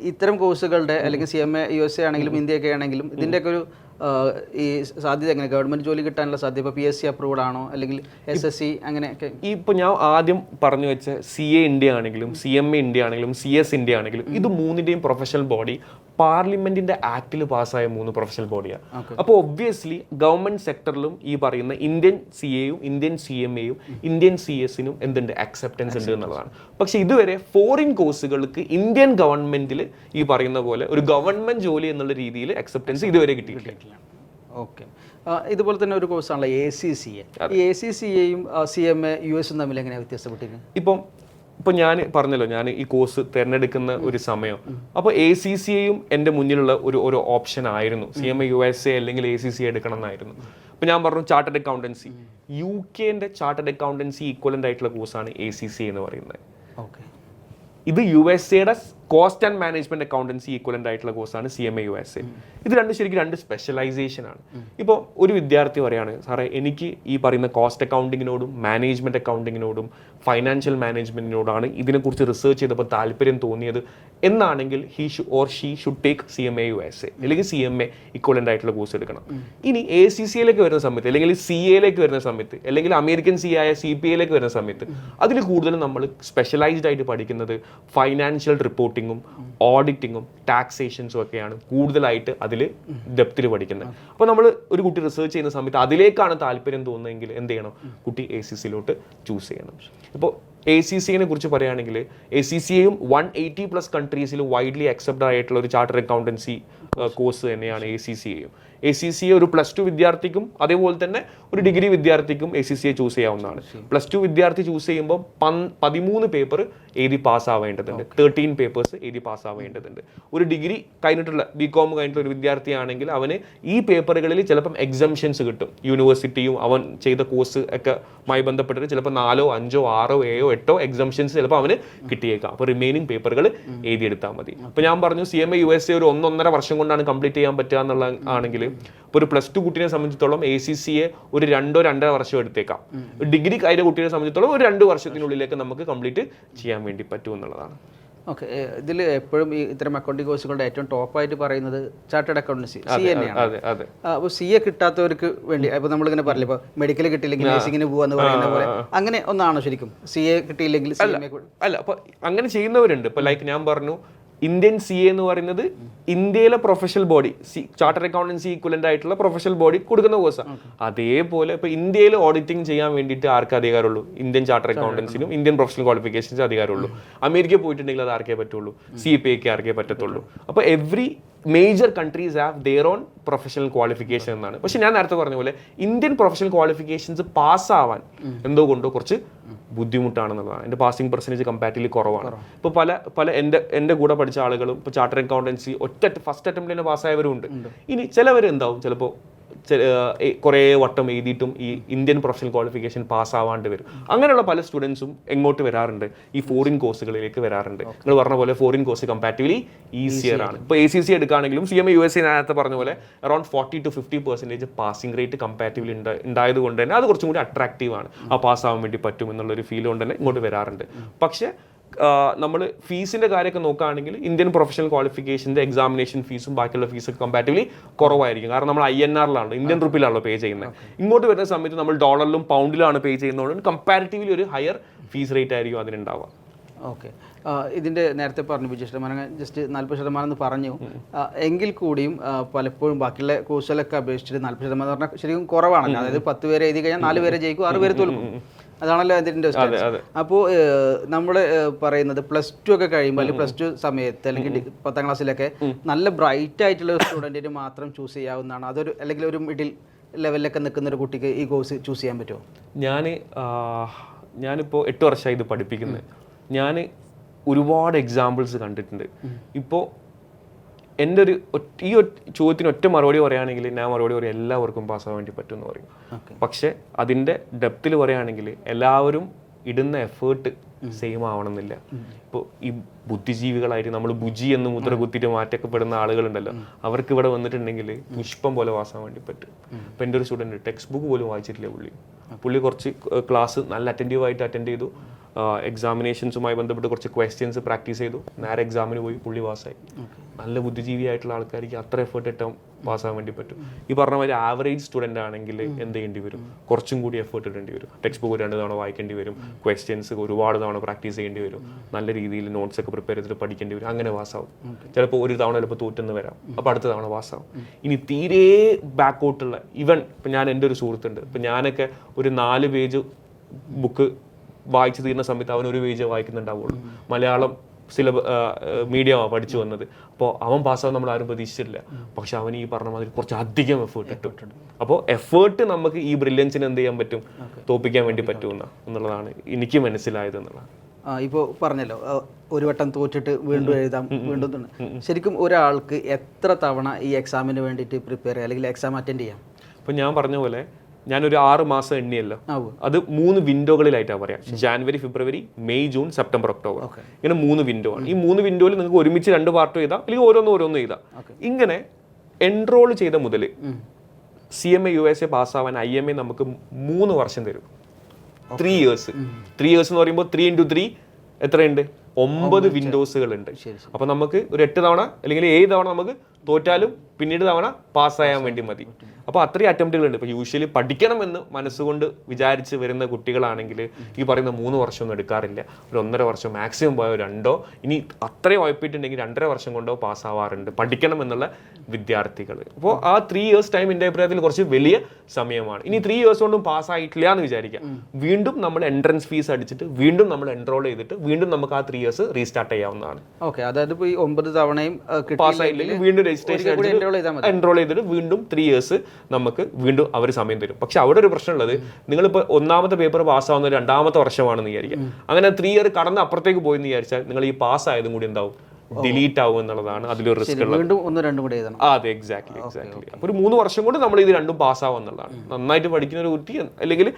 ഇത്തരം കോഴ്സുകളുടെ അല്ലെങ്കിൽ CMA USA ആണെങ്കിലും ഇന്ത്യയൊക്കെ ആണെങ്കിലും ഇതിൻ്റെയൊക്കെ ഒരു ഈ സാധ്യത എങ്ങനെ? ഗവൺമെന്റ് ജോലി കിട്ടാനുള്ള സാധ്യത ഇപ്പോൾ PSC അപ്രൂവ്ഡ് ആണോ അല്ലെങ്കിൽ SSC അങ്ങനെയൊക്കെ? ഇപ്പോൾ ഞാൻ ആദ്യം പറഞ്ഞു വെച്ച CA ഇന്ത്യ ആണെങ്കിലും CMA ഇന്ത്യ ആണെങ്കിലും CS ഇന്ത്യ ആണെങ്കിലും ഇത് മൂന്നിൻ്റെയും പ്രൊഫഷണൽ ബോഡി പാർലമെന്റിന്റെ ആക്ടിൽ പാസ്സായ 3 പ്രൊഫഷണൽ ബോഡിയാണ്. അപ്പോൾ ഒബ്വിയസ്ലി ഗവൺമെന്റ് സെക്ടറിലും ഈ പറയുന്ന ഇന്ത്യൻ CAയും ഇന്ത്യൻ CMAയും ഇന്ത്യൻ CS-നും എന്തുണ്ട്? അക്സെപ്റ്റൻസ് ഉണ്ട് എന്നുള്ളതാണ്. പക്ഷെ ഇതുവരെ ഫോറിൻ കോഴ്സുകൾക്ക് ഇന്ത്യൻ ഗവൺമെന്റിൽ ഈ പറയുന്ന പോലെ ഒരു ഗവൺമെന്റ് ജോലി എന്നുള്ള രീതിയിൽ അക്സെപ്റ്റൻസ് ഇതുവരെ കിട്ടിയിട്ടില്ല. ഓക്കെ. ഇതുപോലെ തന്നെ ഒരു കോഴ്സാണല്ലോ ACCA. ഈ ACCAയും CMA US തമ്മിൽ എങ്ങനെയാണ് വ്യത്യാസപ്പെട്ടിരിക്കുന്നത്? ഇപ്പോൾ ഞാൻ പറഞ്ഞല്ലോ, ഞാൻ ഈ കോഴ്സ് തിരഞ്ഞെടുക്കുന്ന ഒരു സമയം, അപ്പോൾ ACCAയും എൻ്റെ മുന്നിലുള്ള ഒരു ഓപ്ഷൻ ആയിരുന്നു. CMA USA അല്ലെങ്കിൽ ACCA എടുക്കണം എന്നായിരുന്നു. അപ്പോൾ ഞാൻ പറഞ്ഞു ചാർട്ടേഡ് അക്കൗണ്ടൻസി. UK-ൻ്റെ ചാർട്ടേഡ് അക്കൗണ്ടൻസി ഈക്വലൻ്റ് ആയിട്ടുള്ള കോഴ്സാണ് ACCA എന്ന് പറയുന്നത്. ഓക്കെ. ഇത് USA-യുടെ cost and management accountancy equivalent ആയിട്ടുള്ള കോഴ്സാണ് CMA USA. ഇത് ശരിക്കും 2 സ്പെഷ്യലൈസേഷൻ ആണ്. ഇപ്പോൾ ഒരു വിദ്യാർത്ഥി പറയാണ്, സാറേ എനിക്ക് ഈ പറയുന്ന കോസ്റ്റ് അക്കൗണ്ടിങ്ങിനോടും മാനേജ്മെന്റ് അക്കൗണ്ടിങ്ങിനോടും ഫൈനാൻഷ്യൽ മാനേജ്മെന്റിനോടാണ് ഇതിനെക്കുറിച്ച് റിസർച്ച് ചെയ്തപ്പോൾ താല്പര്യം തോന്നിയത് എന്നാണെങ്കിൽ she should take CMA USA അല്ലെങ്കിൽ CMA ഈക്വലൻ്റ് ആയിട്ടുള്ള കോഴ്സ് എടുക്കണം. ഇനി ACCA-യിലേക്ക് വരുന്ന സമയത്ത് അല്ലെങ്കിൽ CA-യിലേക്ക് വരുന്ന സമയത്ത് അല്ലെങ്കിൽ അമേരിക്കൻ CA ആയ CPA-യിലേക്ക് വരുന്ന സമയത്ത് അതിൽ കൂടുതലും നമ്മൾ സ്പെഷ്യലൈസ്ഡ് ആയിട്ട് പഠിക്കുന്നത് ഫൈനാൻഷ്യൽ റിപ്പോർട്ടിംഗ് അക്കൗണ്ടിങ്ങും ഓഡിറ്റിങ്ങും ടാക്സേഷൻസും ഒക്കെയാണ് കൂടുതലായിട്ട് അതിൽ ഡെപ്തിൽ പഠിക്കുന്നത്. അപ്പോൾ നമ്മൾ ഒരു കുട്ടി റിസർച്ച് ചെയ്യുന്ന സമയത്ത് അതിലേക്കാണ് താല്പര്യം തോന്നുന്നതെങ്കിൽ എന്ത് ചെയ്യണം, കുട്ടി ACCയിലോട്ട് ചൂസ് ചെയ്യണം. ഇപ്പോൾ ACCയെ കുറിച്ച് പറയുകയാണെങ്കിൽ ACCയും 180+ കൺട്രീസിലും വൈഡ്ലി അക്സെപ്റ്റഡ് ആയിട്ടുള്ള ഒരു ചാർട്ടേഡ് അക്കൗണ്ടൻസി കോഴ്സ് തന്നെയാണ് ACCയും. ACCയെ ഒരു +2 വിദ്യാർത്ഥിക്കും അതേപോലെ തന്നെ ഒരു ഡിഗ്രി വിദ്യാർത്ഥിക്കും ACCയെ ചൂസ് ചെയ്യാവുന്നതാണ്. +2 വിദ്യാർത്ഥി ചൂസ് ചെയ്യുമ്പോൾ 13 പേപ്പർ എഴുതി പാസ്സാവേണ്ടതുണ്ട്, 13 പേപ്പേഴ്സ് എഴുതി പാസ്സാവേണ്ടതുണ്ട്. ഒരു ഡിഗ്രി കഴിഞ്ഞിട്ടുള്ള BCom കഴിഞ്ഞിട്ടുള്ള ഒരു വിദ്യാർത്ഥിയാണെങ്കിൽ അവന് ഈ പേപ്പറുകളിൽ ചിലപ്പം എക്സംഷൻസ് കിട്ടും. യൂണിവേഴ്സിറ്റിയും അവൻ ചെയ്ത കോഴ്സ് ഒക്കെ മായി ബന്ധപ്പെട്ടിട്ട് ചിലപ്പോൾ 4, 5, 6, 7, 8 എക്സംഷൻസ് ചിലപ്പോൾ അവന് കിട്ടിയേക്കാം. അപ്പോൾ റിമൈനിങ് പേപ്പറുകൾ എഴുതിയെടുത്താൽ മതി. അപ്പോൾ ഞാൻ പറഞ്ഞു CMA USA ഒരു 1.5 വർഷം കൊണ്ടാണ് കംപ്ലീറ്റ് ചെയ്യാൻ പറ്റുക എന്നുള്ള ആണെങ്കിൽ ഇപ്പോൾ ഒരു +2 കുട്ടീനെ സംബന്ധിച്ചിടത്തോളം ACCയെ ഒരു 2-2.5 വർഷം എടുത്തേക്കാം. ഡിഗ്രി കഴിഞ്ഞ കുട്ടീനെ സംബന്ധിച്ചിടത്തോളം ഒരു 2 വർഷത്തിനുള്ളിലേക്ക് നമുക്ക് കംപ്ലീറ്റ് ചെയ്യാൻ വേണ്ടി പറ്റും എന്നുള്ളതാണ്. ഓക്കെ, ഇതിൽ എപ്പോഴും ഈ ഇത്തരം അക്കൗണ്ടിങ് കോഴ്സുകളുടെ ഏറ്റവും ടോപ്പായിട്ട് പറയുന്നത് ചാർട്ടേഡ് അക്കൗണ്ടൻസി CA തന്നെയാണ്. അപ്പോൾ CA കിട്ടാത്തവർക്ക് വേണ്ടി ഇപ്പോൾ നമ്മളിങ്ങനെ പറഞ്ഞില്ല, ഇപ്പോൾ മെഡിക്കൽ കിട്ടിയില്ലെങ്കിൽ നേഴ്സിങ്ങിന് പോകാന്ന് പറയുന്ന പോലെ അങ്ങനെ ഒന്നാണോ ശരിക്കും? CA കിട്ടിയില്ലെങ്കിൽ അല്ല, അപ്പോൾ അങ്ങനെ ചെയ്യുന്നവരുണ്ട്. ഇപ്പോൾ ലൈക്ക് ഞാൻ പറഞ്ഞു, ഇന്ത്യൻ CA എന്ന് പറയുന്നത് ഇന്ത്യയിലെ professional body, chartered accountancy equivalent ആയിട്ടുള്ള പ്രൊഫഷണൽ ബോഡി കൊടുക്കുന്ന കോഴ്സാണ്. അതേപോലെ ഇപ്പോൾ ഇന്ത്യയിൽ ഓഡിറ്റിംഗ് ചെയ്യാൻ വേണ്ടിയിട്ട് ആർക്കും അധികാരമുള്ളൂ? ഇന്ത്യൻ ചാർട്ടേഡ് അക്കൗണ്ടൻസിനും ഇന്ത്യൻ പ്രൊഫഷണൽ ക്വാളിഫിക്കേഷൻസ് അധികാരമുള്ളൂ. അമേരിക്കയിൽ പോയിട്ടുണ്ടെങ്കിൽ അത് ആർക്കേ പറ്റുള്ളൂ, CPAക്ക് ആർക്കേ പറ്റത്തുള്ളൂ. അപ്പോൾ every major countries have their own professional qualification എന്നാണ്. പക്ഷെ ഞാൻ നേരത്തെ പറഞ്ഞ പോലെ ഇന്ത്യൻ പ്രൊഫഷണൽ ക്വാളിഫിക്കേഷൻസ് പാസ്സാവാൻ എന്തുകൊണ്ടോ കുറച്ച് ബുദ്ധിമുട്ടാണെന്നുള്ളതാണ്. എൻ്റെ പാസിംഗ് പെർസെൻറ്റേജ് കമ്പാരിറ്റീവ്ലി കുറവാണ്. ഇപ്പോൾ പല എൻ്റെ കൂടെ പഠിച്ച ആളുകളും ഇപ്പോൾ ചാർട്ടേഡ് അക്കൗണ്ടൻസി ഫസ്റ്റ് അറ്റംപ്റ്റിൽ തന്നെ പാസ്സായവരും ഉണ്ട്. ഇനി ചിലവർ എന്താവും, ചിലപ്പോൾ കുറേ വട്ടം എഴുതിയിട്ടും ഈ ഇന്ത്യൻ പ്രൊഫഷണൽ ക്വാളിഫിക്കേഷൻ പാസ്സാവാണ്ട് വരും. അങ്ങനെയുള്ള പല സ്റ്റുഡൻസും എങ്ങോട്ട് വരാറുണ്ട്, ഈ ഫോറിൻ കോഴ്സുകളിലേക്ക് വരാറുണ്ട്. നിങ്ങൾ പറഞ്ഞ പോലെ ഫോറിൻ കോഴ്സ് കമ്പാരിറ്റീവ്ലി ഈസിയർ ആണ്. ഇപ്പോൾ ACC എടുക്കുകയാണെങ്കിലും CMA USA നേരത്തെ പറഞ്ഞ പോലെ അറൌണ്ട് 40-50% പാസിംഗ് റേറ്റ് കമ്പാരിറ്റീവ്ലി ഉണ്ടായത് കൊണ്ട് തന്നെ അത് കുറച്ചും കൂടി അട്രാക്റ്റീവ് ആണ്. ആ പാസ്സാവാൻ വേണ്ടി പറ്റും എന്നുള്ളൊരു ഫീൽ കൊണ്ട് തന്നെ ഇങ്ങോട്ട് വരാറുണ്ട്. പക്ഷേ നമ്മൾ ഫീസിന്റെ കാര്യമൊക്കെ നോക്കുകയാണെങ്കിൽ ഇന്ത്യൻ പ്രൊഫഷണൽ ക്വാളിഫിക്കേഷൻ്റെ എക്സാമിനേഷൻ ഫീസും ബാക്കിയുള്ള ഫീസൊക്കെ കമ്പാരിറ്റീവ്ലി കുറവായിരിക്കും. കാരണം നമ്മൾ INR-ലാണല്ലോ, ഇന്ത്യൻ റുപ്പിയിലാണല്ലോ പേ ചെയ്യുന്നത്. ഇങ്ങോട്ട് വരുന്ന സമയത്ത് നമ്മൾ ഡോളറിലും പൗണ്ടിലാണ് പേ ചെയ്യുന്നതുകൊണ്ട് കമ്പാരിറ്റീവ്ലി ഒരു ഹയർ ഫീസ് റേറ്റ് ആയിരിക്കും അതിനുണ്ടാവുക. ഓക്കെ, ഇതിൻ്റെ നേരത്തെ പറഞ്ഞു 50% ജസ്റ്റ് 40% എന്ന് പറഞ്ഞു. എങ്കിൽ കൂടിയും പലപ്പോഴും ബാക്കിയുള്ള കോഴ്സുകളൊക്കെ അപേക്ഷിച്ചിട്ട് 40% എന്ന് പറഞ്ഞാൽ ശരിക്കും കുറവാണല്ലോ. അതായത് 10 പേരെ എഴുതി കഴിഞ്ഞാൽ 4 പേരെ ജയിക്കും, 6 പേര് തോൽക്കും. അതാണല്ലോ അതിൻ്റെ സ്റ്റേറ്റസ്. അപ്പോൾ നമ്മൾ പറയുന്നത് +2 ഒക്കെ കഴിയുമ്പോൾ അല്ലെങ്കിൽ +2 സമയത്ത് അല്ലെങ്കിൽ 10ാം ക്ലാസ്സിലൊക്കെ നല്ല ബ്രൈറ്റ് ആയിട്ടുള്ള സ്റ്റുഡൻറ്റിന് മാത്രം ചൂസ് ചെയ്യാവുന്നതാണ്. അതൊരു അല്ലെങ്കിൽ ഒരു മിഡിൽ ലെവലിലൊക്കെ നിൽക്കുന്ന ഒരു കുട്ടിക്ക് ഈ കോഴ്സ് ചൂസ് ചെയ്യാൻ പറ്റുമോ? ഞാനിപ്പോൾ 8 വർഷമായി ഇത് പഠിപ്പിക്കുന്നത്. ഞാൻ ഒരുപാട് എക്സാമ്പിൾസ് കണ്ടിട്ടുണ്ട്. ഇപ്പോൾ എൻ്റെ ഈ ചോദ്യത്തിന് ഒറ്റ മറുപടി പറയുകയാണെങ്കിൽ ഞാൻ മറുപടി പറയും എല്ലാവർക്കും പാസ്സാകാൻ വേണ്ടി പറ്റുമെന്ന് പറയും. പക്ഷെ അതിൻ്റെ ഡെപ്തിൽ പറയുകയാണെങ്കിൽ എല്ലാവരും ഇടുന്ന എഫേർട്ട് സെയിം ആവണമെന്നില്ല. ഇപ്പോൾ ഈ ബുദ്ധിജീവികളായിട്ട് നമ്മൾ ബുജി എന്ന് മുദ്ര കുത്തിയിട്ട് മാറ്റപ്പെടുന്ന ആളുകളുണ്ടല്ലോ, അവർക്ക് ഇവിടെ വന്നിട്ടുണ്ടെങ്കിൽ പുഷ്പം പോലെ പാസ്സാൻ വേണ്ടി പറ്റും. അപ്പോൾ എൻ്റെ ഒരു സ്റ്റുഡൻറ്റ് ടെക്സ്റ്റ് ബുക്ക് പോലും വായിച്ചിട്ടില്ല. പുള്ളി കുറച്ച് ക്ലാസ് നല്ല അറ്റൻറ്റീവായിട്ട് അറ്റൻഡ് ചെയ്തു, എക്സാമിനേഷൻസുമായി ബന്ധപ്പെട്ട് കുറച്ച് ക്വസ്റ്റ്യൻസ് പ്രാക്ടീസ് ചെയ്തു, നേരെ എക്സാമിന് പോയി, പുള്ളി പാസ്സായി. നല്ല ബുദ്ധിജീവിയായിട്ടുള്ള ആൾക്കാർക്ക് അത്ര എഫേർട്ട് ഇട്ടാൽ പാസ്സാകാൻ വേണ്ടി പറ്റും. ഈ പറഞ്ഞ മാതിരി ആവറേജ് സ്റ്റുഡൻ്റ് ആണെങ്കിൽ എന്ത് ചെയ്യേണ്ടി വരും, കുറച്ചും കൂടി എഫേർട്ട് ഇടേണ്ടി വരും. ടെക്സ്റ്റ് ബുക്ക് 2 തവണ വായിക്കേണ്ടി വരും, ക്വസ്റ്റ്യൻസ് ഒരുപാട് തവണ പ്രാക്ടീസ് ചെയ്യേണ്ടി വരും, നല്ല രീതിയിൽ നോട്ട്സ് ഒക്കെ പ്രിപ്പയർ ചെയ്തിട്ട് പഠിക്കേണ്ടി വരും. അങ്ങനെ പാസ്സാവും. ചിലപ്പോൾ ഒരു തവണ ചിലപ്പോൾ തോറ്റെന്ന് വരാം, അപ്പോൾ അടുത്ത തവണ പാസ്സാവും. ഇനി തീരെ ബാക്കൗട്ടുള്ള ഇപ്പം ഞാൻ എൻ്റെ ഒരു സുഹൃത്തുണ്ട്, ഇപ്പം ഞാനൊക്കെ ഒരു 4 പേജ് ബുക്ക് വായിച്ചു തീരുന്ന സമയത്ത് അവൻ 1 പേജ് വായിക്കുന്നുണ്ടാവുള്ളൂ. മലയാളം മീഡിയമാണ് പഠിച്ചു വന്നത്. അപ്പോൾ അവൻ പാസ്സാവും നമ്മൾ ആരും പ്രതീക്ഷിച്ചിട്ടില്ല. പക്ഷെ അവൻ ഈ പറഞ്ഞ മാതിരി കുറച്ച് അധികം എഫേർട്ട് ഇട്ടിട്ടുണ്ട്. അപ്പോൾ എഫേർട്ട് നമുക്ക് ഈ ബ്രില്യൻസിന് എന്ത് ചെയ്യാൻ പറ്റും, തോൽപ്പിക്കാൻ വേണ്ടി പറ്റുമെന്ന എന്നുള്ളതാണ് എനിക്ക് മനസ്സിലായത് എന്നുള്ളതാണ്. ഇപ്പോൾ പറഞ്ഞല്ലോ, ഒരു വട്ടം തോറ്റിട്ട് വീണ്ടും എഴുതാം, വീണ്ടും. ശരിക്കും ഒരാൾക്ക് എത്ര തവണ ഈ എക്സാമിന് വേണ്ടിയിട്ട് പ്രിപ്പയർ ചെയ്യാം അല്ലെങ്കിൽ എക്സാം അറ്റൻഡ് ചെയ്യാം? ഇപ്പം ഞാൻ പറഞ്ഞ പോലെ ഞാനൊരു 6 മാസം എണ്ണിയല്ലോ, അത് 3 വിൻഡോകളിലായിട്ടാണ് പറയാം. ജാനുവരി, ഫെബ്രുവരി, മെയ്, ജൂൺ, സെപ്റ്റംബർ, ഒക്ടോബർ, ഇങ്ങനെ 3 വിൻഡോ ആണ്. ഈ 3 വിൻഡോയിൽ നിങ്ങൾക്ക് ഒരുമിച്ച് 2 പാർട്ട് ചെയ്താൽ അല്ലെങ്കിൽ ഓരോന്ന് എഴുതാം. ഇങ്ങനെ എൻറോൾ ചെയ്ത മുതൽ CMA USA പാസ്സാവാൻ IMA നമുക്ക് 3 വർഷം തരും. 3 years. 3 years എന്ന് പറയുമ്പോൾ 3 into 3 എത്രയുണ്ട്? 9 വിൻഡോസുകളുണ്ട്. അപ്പോൾ നമുക്ക് ഒരു 8 തവണ അല്ലെങ്കിൽ 7 തവണ നമുക്ക് തോറ്റാലും പിന്നീട് തവണ പാസ്സായാൻ വേണ്ടി മതി. അപ്പോൾ അത്രയും അറ്റംപ്റ്റുകളുണ്ട്. ഇപ്പോൾ യൂഷ്വലി പഠിക്കണമെന്ന് മനസ്സുകൊണ്ട് വിചാരിച്ച് വരുന്ന കുട്ടികളാണെങ്കിൽ ഈ പറയുന്ന 3 വർഷമൊന്നും എടുക്കാറില്ല. ഒരു 1.5 വർഷം, മാക്സിമം പോയോ 2, ഇനി അത്രയും ഉഴപ്പിയിട്ടുണ്ടെങ്കിൽ 2.5 വർഷം കൊണ്ടോ പാസ്സാവാറുണ്ട് പഠിക്കണം എന്നുള്ള വിദ്യാർത്ഥികൾ. അപ്പോൾ ആ 3 ഇയേഴ്സ് ടൈം എൻ്റെ അഭിപ്രായത്തിൽ കുറച്ച് വലിയ സമയമാണ്. ഇനി 3 ഇയേഴ്സ് കൊണ്ടും പാസ്സായിട്ടില്ല എന്ന് വിചാരിക്കാം, വീണ്ടും നമ്മൾ എൻട്രൻസ് ഫീസ് അടിച്ചിട്ട് വീണ്ടും നമ്മൾ എൻറോൾ ചെയ്തിട്ട് വീണ്ടും നമുക്ക് ആ 3 ഇയേഴ്സ് റീസ്റ്റാർട്ട് ചെയ്യാവുന്നതാണ്. ഓക്കെ, അതായത് ഇപ്പോൾ ഈ 9 തവണയും പാസ്സായില്ലെങ്കിൽ വീണ്ടും രജിസ്ട്രേഷൻ എൻറോൾ ചെയ്തിട്ട് വീണ്ടും 3 ഇയേഴ്സ് നമുക്ക് വീണ്ടും അവർ സമയം തരും. പക്ഷെ അവിടെ ഒരു പ്രശ്നമുള്ളത്, നിങ്ങളിപ്പോൾ 1ാമത്തെ പേപ്പർ പാസ്സാവുന്ന 2ാമത്തെ വർഷമാണെന്ന് വിചാരിക്കാം. അങ്ങനെ 3 ഇയർ കടന്ന് അപ്പുറത്തേക്ക് പോയെന്ന് വിചാരിച്ചാൽ നിങ്ങൾ ഈ പാസ്സായതും കൂടി എന്താവും, ഡിലീറ്റ് ആവും എന്നുള്ളതാണ് അതിലൊരു റിസ്ക് ഉള്ളത്. വീണ്ടും 1-2 കൂടി എഴുതണം. അതെ, എക്സാക്ട്ലി. അപ്പോൾ ഒരു 3 വർഷം കൊണ്ട് നമ്മൾ ഇത് രണ്ടും പാസ്സാവും എന്നുള്ളതാണ്. നന്നായിട്ട് പഠിക്കുന്ന ഒരു കുട്ടി, അല്ലെങ്കിൽ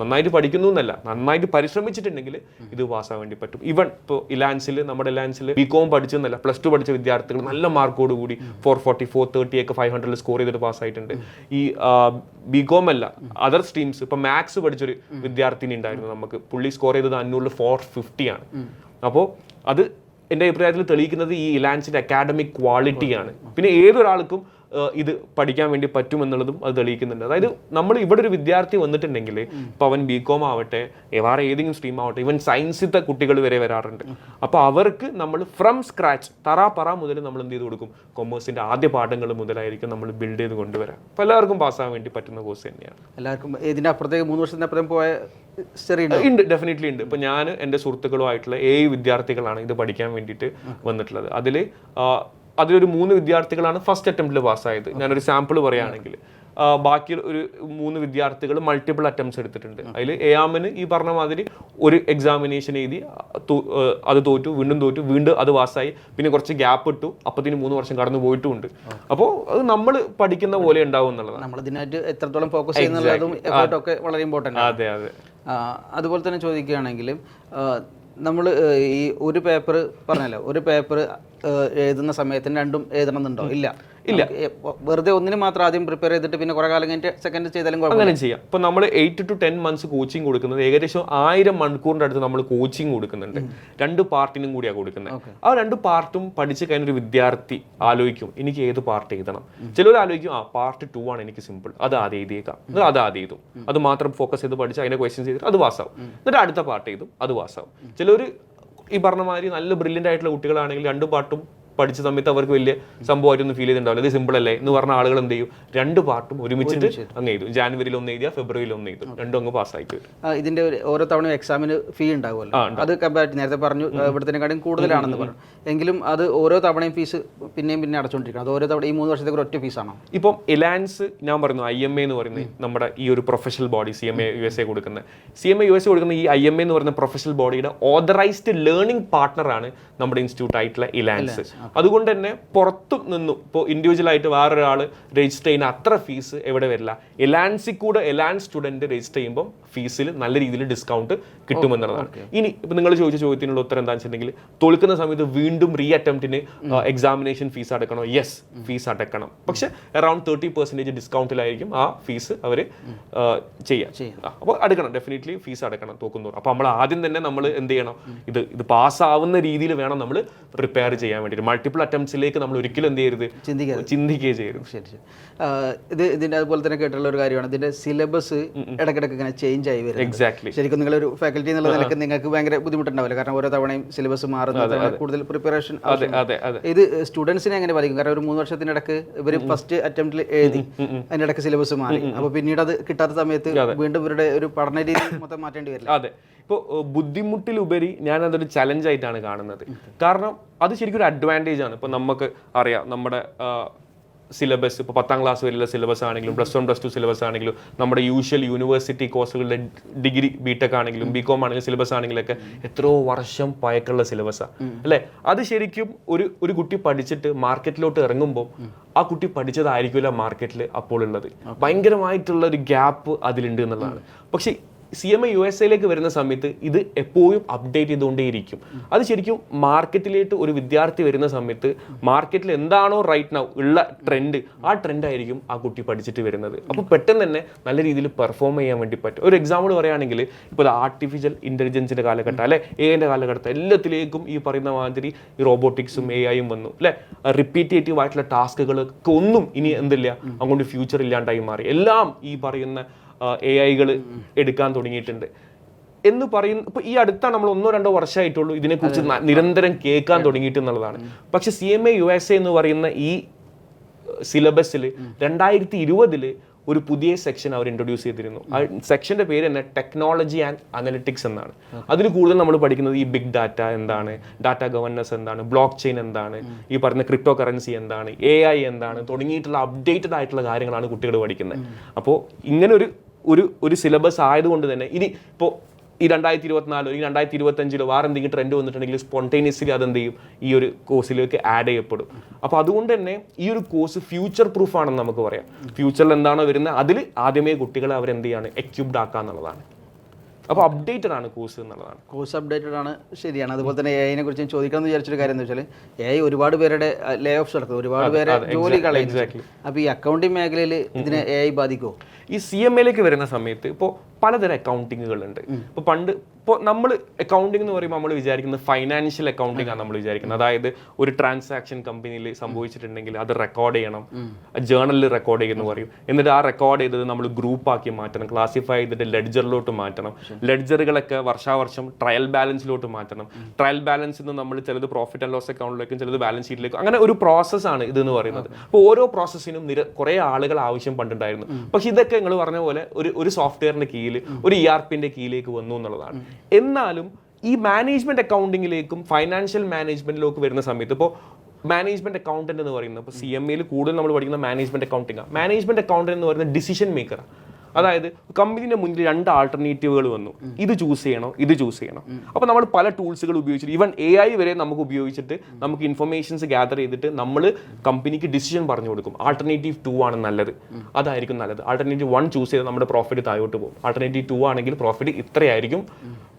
നന്നായിട്ട് പഠിക്കുന്നു എന്നല്ല, നന്നായിട്ട് പരിശ്രമിച്ചിട്ടുണ്ടെങ്കിൽ ഇത് പാസ്സാൻ വേണ്ടി പറ്റും. ഈവൻ ഇപ്പോൾ ഇലാൻസിൽ, നമ്മുടെ ഇലാൻസിൽ ബികോം പഠിച്ചെന്നല്ല, +2 പഠിച്ച വിദ്യാർത്ഥികൾ നല്ല മാർക്കോട് കൂടി 440, 430 ഒക്കെ 500 സ്കോർ ചെയ്തിട്ട് പാസ്സായിട്ടുണ്ട്. ഈ ബികോം അല്ല, അതർ സ്ട്രീംസ്, ഇപ്പൊ മാത്സ് പഠിച്ചൊരു വിദ്യാർത്ഥിനി ഉണ്ടായിരുന്നു നമുക്ക്, പുള്ളി സ്കോർ ചെയ്തത് 500 450 ആണ്. അപ്പോൾ അത് എൻ്റെ അഭിപ്രായത്തിൽ തെളിയിക്കുന്നത് ഈ ഇലാൻസിന്റെ അക്കാഡമിക് ക്വാളിറ്റിയാണ്. പിന്നെ ഏതൊരാൾക്കും ഇത് പഠിക്കാൻ വേണ്ടി പറ്റുമെന്നുള്ളതും അത് തെളിയിക്കുന്നുണ്ട്. അതായത് നമ്മൾ ഇവിടെ ഒരു വിദ്യാർത്ഥി വന്നിട്ടുണ്ടെങ്കിൽ, ഇപ്പോൾ അവൻ ബികോം ആവട്ടെ, വേറെ ഏതെങ്കിലും സ്ട്രീം ആവട്ടെ, ഇവൻ സയൻസിലത്തെ കുട്ടികൾ വരെ വരാറുണ്ട്. അപ്പോൾ അവർക്ക് നമ്മൾ ഫ്രം സ്ക്രാച്ച് പറ മുതൽ നമ്മൾ എന്ത് ചെയ്ത് കൊടുക്കും, കൊമേഴ്സിന്റെ ആദ്യ പാഠങ്ങൾ മുതലായിരിക്കും നമ്മൾ ബിൽഡ് ചെയ്ത് കൊണ്ടുവരാം. അപ്പോൾ എല്ലാവർക്കും പാസ്സാകാൻ വേണ്ടി പറ്റുന്ന കോഴ്സ് തന്നെയാണ്. എല്ലാവർക്കും ഇതിന്റെ അപ്പുറത്തേക്ക് 3 വർഷത്തിന് അപ്പുറം പോയ ഉണ്ട്, ഡെഫിനറ്റ്ലി ഉണ്ട്. ഇപ്പൊ ഞാൻ എൻ്റെ സുഹൃത്തുക്കളുമായിട്ടുള്ള 7 വിദ്യാർത്ഥികളാണ് ഇത് പഠിക്കാൻ വേണ്ടിയിട്ട് വന്നിട്ടുള്ളത്. അതിലൊരു 3 വിദ്യാർത്ഥികളാണ് ഫസ്റ്റ് അറ്റംപ്റ്റിൽ പാസ്സായത്. ഞാനൊരു സാമ്പിൾ പറയുകയാണെങ്കിൽ, ബാക്കി ഒരു 3 വിദ്യാർത്ഥികൾ മൾട്ടിപ്പിൾ അറ്റംപ്റ്റ്സ് എടുത്തിട്ടുണ്ട്. അതിൽ എയാമിന് ഈ പറഞ്ഞ മാതിരി ഒരു എക്സാമിനേഷൻ എഴുതി അത് തോറ്റു, വീണ്ടും അത് പാസ്സായി, പിന്നെ കുറച്ച് ഗ്യാപ്പ് ഇട്ടു, അപ്പത്തിന് 3 വർഷം കടന്നു പോയിട്ടുമുണ്ട്. അപ്പോൾ അത് നമ്മൾ പഠിക്കുന്ന പോലെ ഉണ്ടാവും എന്നുള്ളതാണ്. നമ്മൾ ഇതിനായിട്ട് എത്രത്തോളം ഫോക്കസ് ചെയ്യുന്നതും എഫേർട്ടും ഒക്കെ വളരെ ഇമ്പോർട്ടൻ്റ്. അതെ. അതുപോലെ തന്നെ ചോദിക്കുകയാണെങ്കിൽ, നമ്മൾ ഈ ഒരു പേപ്പർ പറഞ്ഞല്ലോ, ഒരു പേപ്പർ എഴുതുന്ന സമയത്തിന് രണ്ടും എഴുതണമെന്നുണ്ടോ? ഇല്ല. വെറുതെ ഒന്നിന് മാത്രം ആദ്യം പ്രിപ്പയർ ചെയ്തിട്ട് പിന്നെ കുറെ കാലം കഴിഞ്ഞിട്ട് സെക്കൻഡ് ചെയ്താലും അങ്ങനെ ചെയ്യാം. ഇപ്പൊ നമ്മൾ 8 to 10 months കോച്ചിങ് കൊടുക്കുന്നത്, ഏകദേശം 1000 മണിക്കൂറിന്റെ അടുത്ത് നമ്മൾ കോച്ചിങ് കൊടുക്കുന്നുണ്ട്. 2 പാർട്ടിനും കൂടിയാണ് കൊടുക്കുന്നത്. ആ 2 പാർട്ടും പഠിച്ചു കഴിഞ്ഞൊരു വിദ്യാർത്ഥി ആലോചിക്കും, എനിക്ക് ഏത് പാർട്ട് എഴുതണം. ചിലർ ആലോചിക്കും, പാർട്ട് 2 ആണ് എനിക്ക് സിമ്പിൾ, അത് ആദ്യം എഴുതിയേക്കാം, എന്നിട്ട് അത് ആദ്യം എഴുതും, അത് മാത്രം ഫോക്കസ് ചെയ്ത് പഠിച്ച് അതിന്റെ ക്വസ്റ്റ്യൻസ് ചെയ്തിട്ട് അത് പാസ്സാവും, എന്നിട്ട് അടുത്ത പാർട്ട് എഴുതും, അത് പാസ്സാവും. ചിലർ ഈ പറഞ്ഞ മാതിരി നല്ല ബ്രില്യൻ്റ് ആയിട്ടുള്ള കുട്ടികളാണെങ്കിൽ 2 പാർട്ടും പഠിച്ച സമയത്ത് അവർക്ക് വലിയ സംഭവമായിട്ടൊന്നും ഫീൽ ചെയ്തിട്ടുണ്ടാവില്ല, ഇത് സിമ്പിൾ അല്ലേ എന്ന് പറഞ്ഞ ആളുകൾ എന്ത് ചെയ്യും, 2 പാർട്ടും ഒരുമിച്ചിട്ട് അങ്ങ് എഴുതും. ജാനുവരിയിൽ 1 എഴുതിയാൽ ഫെബ്രുവരിയിൽ 1 എഴുതും, 2 അങ്ങ് പാസ്സായിട്ട് വരും. ഇതിന്റെ ഓരോ തവണ എക്സാമിന് ഫീ ഉണ്ടാവുമല്ലോ, അത് കമ്പാരിറ്റ് നേരത്തെ പറഞ്ഞു ഇവിടത്തേക്കാളും കൂടുതലാണെന്ന് പറഞ്ഞു, എങ്കിലും അത് ഓരോ തവണയും ഫീസ് പിന്നെ അടച്ചുകൊണ്ടിരിക്കണം. അത് ഓരോ തവണ ഈ 3 വർഷത്തേക്ക് ഒറ്റ ഫീസാണോ? ഇപ്പം ഇലാൻസ് ഞാൻ പറയുന്നു, IMA എന്ന് പറയുന്നത് നമ്മുടെ ഈ ഒരു പ്രൊഫഷണൽ ബോഡി, CMA USA കൊടുക്കുന്ന ഈ IMA എന്ന് പറയുന്ന പ്രൊഫഷണൽ ബോഡിയുടെ ഓതറൈസ്ഡ് ലേണിംഗ് പാർട്ട്ണറാണ് നമ്മുടെ ഇൻസ്റ്റിറ്റ്യൂട്ട് ആയിട്ടുള്ള ഇലാൻസ്. അതുകൊണ്ട് തന്നെ പുറത്തു നിന്നും ഇപ്പോൾ ഇൻഡിവിജ്വൽ ആയിട്ട് വേറൊരാൾ രജിസ്റ്റർ ചെയ്യുന്ന അത്ര ഫീസ് എവിടെ വരില്ല. എലാൻസിൽ കൂടെ എലാൻസ് സ്റ്റുഡൻറ്റ് രജിസ്റ്റർ ചെയ്യുമ്പോൾ ഫീസിൽ നല്ല രീതിയിൽ ഡിസ്കൗണ്ട് കിട്ടുമെന്നുള്ളതാണ്. ഇനി ഇപ്പം നിങ്ങൾ ചോദിച്ച ചോദ്യത്തിനുള്ള ഉത്തരം എന്താണെന്ന് വെച്ചിട്ടുണ്ടെങ്കിൽ, തോൽക്കുന്ന സമയത്ത് വീണ്ടും അറ്റംപ്റ്റിന് എക്സാമിനേഷൻ ഫീസ് അടക്കണോ? യെസ്, ഫീസ് അടക്കണം. പക്ഷെ അറൌണ്ട് 30% ഡിസ്കൗണ്ടിലായിരിക്കും ആ ഫീസ് അവർ ചെയ്യാം. അപ്പോൾ അടക്കണം, ഡെഫിനറ്റ്ലി ഫീസ് അടക്കണം തോക്കുന്നൂർ. അപ്പോൾ നമ്മൾ ആദ്യം തന്നെ നമ്മൾ എന്ത് ചെയ്യണം, ഇത് പാസ്സാവുന്ന രീതിയിൽ വേണം നമ്മൾ പ്രിപ്പയർ ചെയ്യാൻ വേണ്ടിയിട്ട്. മൾട്ടിപ്പിൾ അറ്റംപ്റ്റ്സിലേക്ക് നമ്മൾ ഒരിക്കലും എന്ത് ചെയ്യരുത്, ചിന്തിക്കുകയും ചെയ്യരുത്. ശരി. ഇതിന്റെ അതുപോലെ തന്നെ കേട്ടുള്ള ഒരു കാര്യമാണ്, ഇതിന്റെ സിലബസ് ഇടയ്ക്കിടയ്ക്ക് ഇങ്ങനെ ചേഞ്ച് ആയി വരും. എക്സാക്ട്ലി. ശരിക്കും നിങ്ങളൊരു ഫാക്കൽറ്റി എന്നുള്ള നിലയ്ക്ക് നിങ്ങൾക്ക് ഭയങ്കര ബുദ്ധിമുട്ടുണ്ടാവില്ല, കാരണം ഓരോ തവണയും സിലബസ് മാറുന്നത്, കൂടുതൽ പ്രിപ്പറേഷൻ. ഇത് സ്റ്റുഡൻസിനെ എങ്ങനെ ബാധിക്കും? കാരണം ഒരു 3 വർഷത്തിനിടക്ക് ഇവർ ഫസ്റ്റ് അറ്റംപ്റ്റിൽ എഴുതി, അതിന്റെ ഇടയ്ക്ക് സിലബസ് മാറി, അപ്പോൾ പിന്നീട് അത് കിട്ടാത്ത സമയത്ത് വീണ്ടും ഇവരുടെ ഒരു പഠന രീതി മൊത്തം മാറ്റേണ്ടി വരില്ല. അതെ. ഇപ്പോൾ ബുദ്ധിമുട്ടിലുപരി ഞാൻ അതൊരു ചലഞ്ച് ആയിട്ടാണ് കാണുന്നത്. കാരണം അത് ശരിക്കും ഒരു അഡ്വാൻറ്റേജ് ആണ്. ഇപ്പോൾ നമുക്ക് അറിയാം, നമ്മുടെ സിലബസ് ഇപ്പോൾ 10ാം ക്ലാസ് വരെയുള്ള സിലബസ് ആണെങ്കിലും +1 +2 സിലബസ് ആണെങ്കിലും നമ്മുടെ യൂഷ്വൽ യൂണിവേഴ്സിറ്റി കോഴ്സുകളുടെ ഡിഗ്രി ബിടെക് ആണെങ്കിലും ബികോം ആണെങ്കിലും സിലബസ് ആണെങ്കിലൊക്കെ എത്രയോ വർഷം പഴക്കമുള്ള സിലബസാണ് അല്ലേ. അത് ശരിക്കും ഒരു കുട്ടി പഠിച്ചിട്ട് മാർക്കറ്റിലോട്ട് ഇറങ്ങുമ്പോൾ ആ കുട്ടി പഠിച്ചതായിരിക്കില്ല മാർക്കറ്റിൽ അപ്പോൾ ഉള്ളത്. ഭയങ്കരമായിട്ടുള്ള ഒരു ഗ്യാപ്പ് അതിലുണ്ട് എന്നുള്ളതാണ്. പക്ഷേ CMA USA വരുന്ന സമയത്ത് ഇത് എപ്പോഴും അപ്ഡേറ്റ് ചെയ്തുകൊണ്ടേയിരിക്കും. അത് ശരിക്കും മാർക്കറ്റിലേക്ക് ഒരു വിദ്യാർത്ഥി വരുന്ന സമയത്ത് മാർക്കറ്റിൽ എന്താണോ റൈറ്റ് നൗ ഉള്ള ട്രെൻഡ്, ആ ട്രെൻഡായിരിക്കും ആ കുട്ടി പഠിച്ചിട്ട് വരുന്നത്. അപ്പോൾ പെട്ടെന്ന് തന്നെ നല്ല രീതിയിൽ പെർഫോം ചെയ്യാൻ വേണ്ടി പറ്റും. ഒരു എക്സാമ്പിൾ പറയുകയാണെങ്കിൽ ഇപ്പോൾ ആർട്ടിഫിഷ്യൽ ഇൻ്റലിജൻസിൻ്റെ കാലഘട്ടം അല്ലെ, AI കാലഘട്ടം, എല്ലാത്തിലേക്കും ഈ പറയുന്ന മാതിരി ഈ റോബോട്ടിക്സും AI വന്നു അല്ലെ. റിപ്പീറ്റേറ്റീവ് ആയിട്ടുള്ള ടാസ്കുകളൊക്കെ ഒന്നും ഇനി എന്തില്ല, അങ്ങോട്ട് ഫ്യൂച്ചർ ഇല്ലാണ്ടായി മാറി. എല്ലാം ഈ പറയുന്ന AI എടുക്കാൻ തുടങ്ങിയിട്ടുണ്ട് എന്ന് പറയുന്ന. ഇപ്പോൾ ഈ അടുത്താണ് നമ്മൾ 1-2 വർഷമായിട്ടുള്ളൂ ഇതിനെക്കുറിച്ച് നിരന്തരം കേൾക്കാൻ തുടങ്ങിയിട്ട് എന്നുള്ളതാണ്. പക്ഷെ CMA USA എന്ന് പറയുന്ന ഈ സിലബസിൽ 2020 ഒരു പുതിയ സെക്ഷൻ അവർ ഇൻട്രൊഡ്യൂസ് ചെയ്തിരുന്നു. ആ സെക്ഷൻ്റെ പേര് തന്നെ ടെക്നോളജി ആൻഡ് അനലിറ്റിക്സ് എന്നാണ്. അതിൽ കൂടുതൽ നമ്മൾ പഠിക്കുന്നത് ഈ ബിഗ് ഡാറ്റ എന്താണ്, ഡാറ്റ ഗവർണൻസ് എന്താണ്, ബ്ലോക്ക് ചെയിൻ എന്താണ്, ഈ പറയുന്ന ക്രിപ്റ്റോ കറൻസി എന്താണ്, AI എന്താണ് തുടങ്ങിയിട്ടുള്ള അപ്ഡേറ്റഡ് ആയിട്ടുള്ള കാര്യങ്ങളാണ് കുട്ടികൾ പഠിക്കുന്നത്. അപ്പോൾ ഇങ്ങനെ ഒരു സിലബസ് ആയതുകൊണ്ട് തന്നെ ഇനി ഇപ്പോൾ ഈ 2024 അല്ലെങ്കിൽ 2025 വേറെ എന്തെങ്കിലും ട്രെൻഡ് വന്നിട്ടുണ്ടെങ്കിൽ സ്പോണ്ടേനിയസ്ലി അതെന്ത് ചെയ്യും, ഈ ഒരു കോഴ്സിലേക്ക് ആഡ് ചെയ്യപ്പെടും. അപ്പോൾ അതുകൊണ്ട് തന്നെ ഈ ഒരു കോഴ്സ് ഫ്യൂച്ചർ പ്രൂഫ് ആണെന്ന് നമുക്ക് പറയാം. ഫ്യൂച്ചറിൽ എന്താണോ വരുന്നത് അതിൽ ആദ്യമേ കുട്ടികളെ അവരെന്ത് ചെയ്യാണ്, എക്യുപ്ഡ് ആക്കുക എന്നുള്ളതാണ്. അപ്പോൾ അപ്ഡേറ്റഡ് ആണ് കോഴ്സ് എന്നുള്ളതാണ്. കോഴ്സ് അപ്ഡേറ്റഡ് ആണ്, ശരിയാണ്. അതുപോലെ തന്നെ AI കുറിച്ച് ചോദിക്കണം എന്ന് വിചാരിച്ചൊരു കാര്യം എന്ന് വെച്ചാൽ AI ഒരുപാട് പേരുടെ ലേ ഓഫ്സ് നടക്കും, ഒരുപാട് പേരെ ജോലി കളയും. അപ്പോൾ ഈ അക്കൗണ്ടിങ് മേഖലയിൽ ഇതിനെ AI ബാധിക്കുമോ? ഈ CMA വരുന്ന സമയത്ത് ഇപ്പോൾ പലതരം അക്കൗണ്ടിങ്ങുകളുണ്ട്. ഇപ്പോൾ ഇപ്പോൾ നമ്മൾ അക്കൗണ്ടിങ് എന്ന് പറയുമ്പോൾ നമ്മൾ വിചാരിക്കുന്നത് ഫൈനാൻഷ്യൽ അക്കൗണ്ടിങ് ആണ് നമ്മൾ വിചാരിക്കുന്നത്. അതായത് ഒരു ട്രാൻസാക്ഷൻ കമ്പനിയിൽ സംഭവിച്ചിട്ടുണ്ടെങ്കിൽ അത് റെക്കോർഡ് ചെയ്യണം, ജേർണലിൽ റെക്കോർഡ് ചെയ്യുമെന്ന് പറയും. എന്നിട്ട് ആ റെക്കോർഡ് ചെയ്തത് നമ്മൾ ഗ്രൂപ്പാക്കി മാറ്റണം, ക്ലാസിഫൈ ചെയ്തിട്ട് ലെഡ്ജറിലോട്ട് മാറ്റണം. ലെഡ്ജറുകളൊക്കെ വർഷാവർഷം ട്രയൽ ബാലൻസിലോട്ട് മാറ്റണം. ട്രയൽ ബാലൻസിൽ നിന്ന് നമ്മൾ ചിലത് പ്രോഫിറ്റ് ആൻഡ് ലോസ് അക്കൗണ്ടിലേക്കും ചിലത് ബാലൻസ് ഷീറ്റിലേക്കും, അങ്ങനെ ഒരു പ്രോസസ്സാണ് ഇതെന്ന് പറയുന്നത്. അപ്പോൾ ഓരോ പ്രോസസ്സിനും കുറേ ആളുകൾ ആവശ്യം പണ്ടുണ്ടായിരുന്നു. പക്ഷെ ഇതൊക്കെ നിങ്ങൾ പറഞ്ഞ പോലെ ഒരു സോഫ്റ്റ്വെയറിന്റെ കീഴിൽ, ഒരു ERPന്റെ കീഴിലേക്ക് വന്നു എന്നുള്ളതാണ്. എന്നാലും ഈ മാനേജ്മെന്റ് അക്കൗണ്ടിങ്ങിലേക്കും ഫൈനാൻഷ്യൽ മാനേജ്മെന്റിലേക്ക് വരുന്ന സമയത്ത് ഇപ്പോൾ മാനേജ്മെന്റ് അക്കൗണ്ടന്റ് എന്ന് പറയുന്നത് ഇപ്പോൾ CMA കൂടുതൽ നമ്മൾ പഠിക്കുന്ന മാനേജ്മെന്റ് അക്കൗണ്ടിംഗ്. മാനേജ്മെന്റ് അക്കൗണ്ടന്റ് എന്ന് പറയുന്നത് ഡിസിഷൻ മേക്കറാണ്. അതായത് കമ്പനീൻ്റെ മുന്നിൽ 2 ആൾട്ടർനേറ്റീവുകൾ വന്നു, ഇത് ചൂസ് ചെയ്യണോ, ഇത് ചൂസ് ചെയ്യണം. അപ്പോൾ നമ്മൾ പല ടൂൾസുകൾ ഉപയോഗിച്ചിട്ട് ഈവൻ AI വരെ നമുക്ക് ഉപയോഗിച്ചിട്ട് നമുക്ക് ഇൻഫർമേഷൻസ് ഗ്യാദർ ചെയ്തിട്ട് നമ്മൾ കമ്പനിക്ക് ഡിസിഷൻ പറഞ്ഞു കൊടുക്കും. ആൾട്ടർനേറ്റീവ് 2 ആണ് നല്ലത്, അതായിരിക്കും നല്ലത്. ആൾട്ടർനേറ്റീവ് 1 ചൂസ് ചെയ്താൽ നമ്മുടെ പ്രോഫിറ്റ് താഴോട്ട് പോകും. ആൾട്ടർനേറ്റീവ് 2 ആണെങ്കിൽ പ്രോഫിറ്റ് ഇത്രയായിരിക്കും,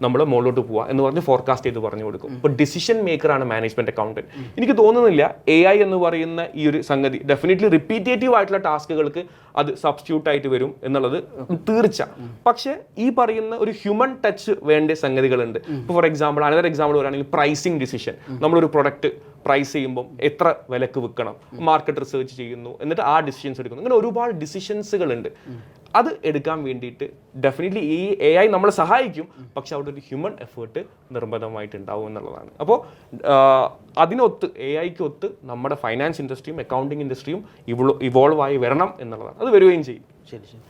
നമ്മൾ മുകളിലോട്ട് പോവുക എന്ന് പറഞ്ഞ് ഫോർകാസ്റ്റ് ചെയ്ത് പറഞ്ഞു കൊടുക്കും. ഇപ്പോൾ ഡിസിഷൻ മേക്കറാണ് മാനേജ്മെന്റ് അക്കൗണ്ടന്റ്. എനിക്ക് തോന്നുന്നില്ല AI എന്ന് പറയുന്ന ഈ ഒരു സംഗതി ഡെഫിനറ്റ്ലി റിപ്പീറ്റേറ്റീവ് ആയിട്ടുള്ള ടാസ്കുകൾക്ക് അത് സബ്സ്റ്റിറ്റ്യൂട്ട് ആയിട്ട് വരും എന്നുള്ളത് തീർച്ച. പക്ഷേ ഈ പറയുന്ന ഒരു ഹ്യൂമൻ ടച്ച് വേണ്ട സംഗതികളുണ്ട്. ഇപ്പോൾ ഫോർ എക്സാമ്പിൾ അനദർ എക്സാമ്പിൾ പറയുകയാണെങ്കിൽ പ്രൈസിങ് ഡിസിഷൻ. നമ്മളൊരു പ്രൊഡക്റ്റ് പ്രൈസ് ചെയ്യുമ്പോൾ എത്ര വിലക്ക് വിൽക്കണം, മാർക്കറ്റ് റിസർച്ച് ചെയ്യുന്നു, എന്നിട്ട് ആ ഡിസിഷൻസ് എടുക്കുന്നു. അങ്ങനെ ഒരുപാട് ഡിസിഷൻസുകളുണ്ട്. അത് എടുക്കാൻ വേണ്ടിയിട്ട് ഡെഫിനറ്റ്ലി ഈ AI നമ്മളെ സഹായിക്കും, പക്ഷെ അവിടെ ഒരു ഹ്യൂമൻ എഫേർട്ട് നിർബന്ധമായിട്ട് ഉണ്ടാവും എന്നുള്ളതാണ്. അപ്പോൾ അതിനൊത്ത് AI-ക്ക് ഒത്ത് നമ്മുടെ ഫൈനാൻസ് ഇൻഡസ്ട്രിയും അക്കൗണ്ടിങ് ഇൻഡസ്ട്രിയും ഇവോൾവ് ആയി വരണം എന്നുള്ളതാണ്. അത് വരികയും ചെയ്യും. ശരി ശരി.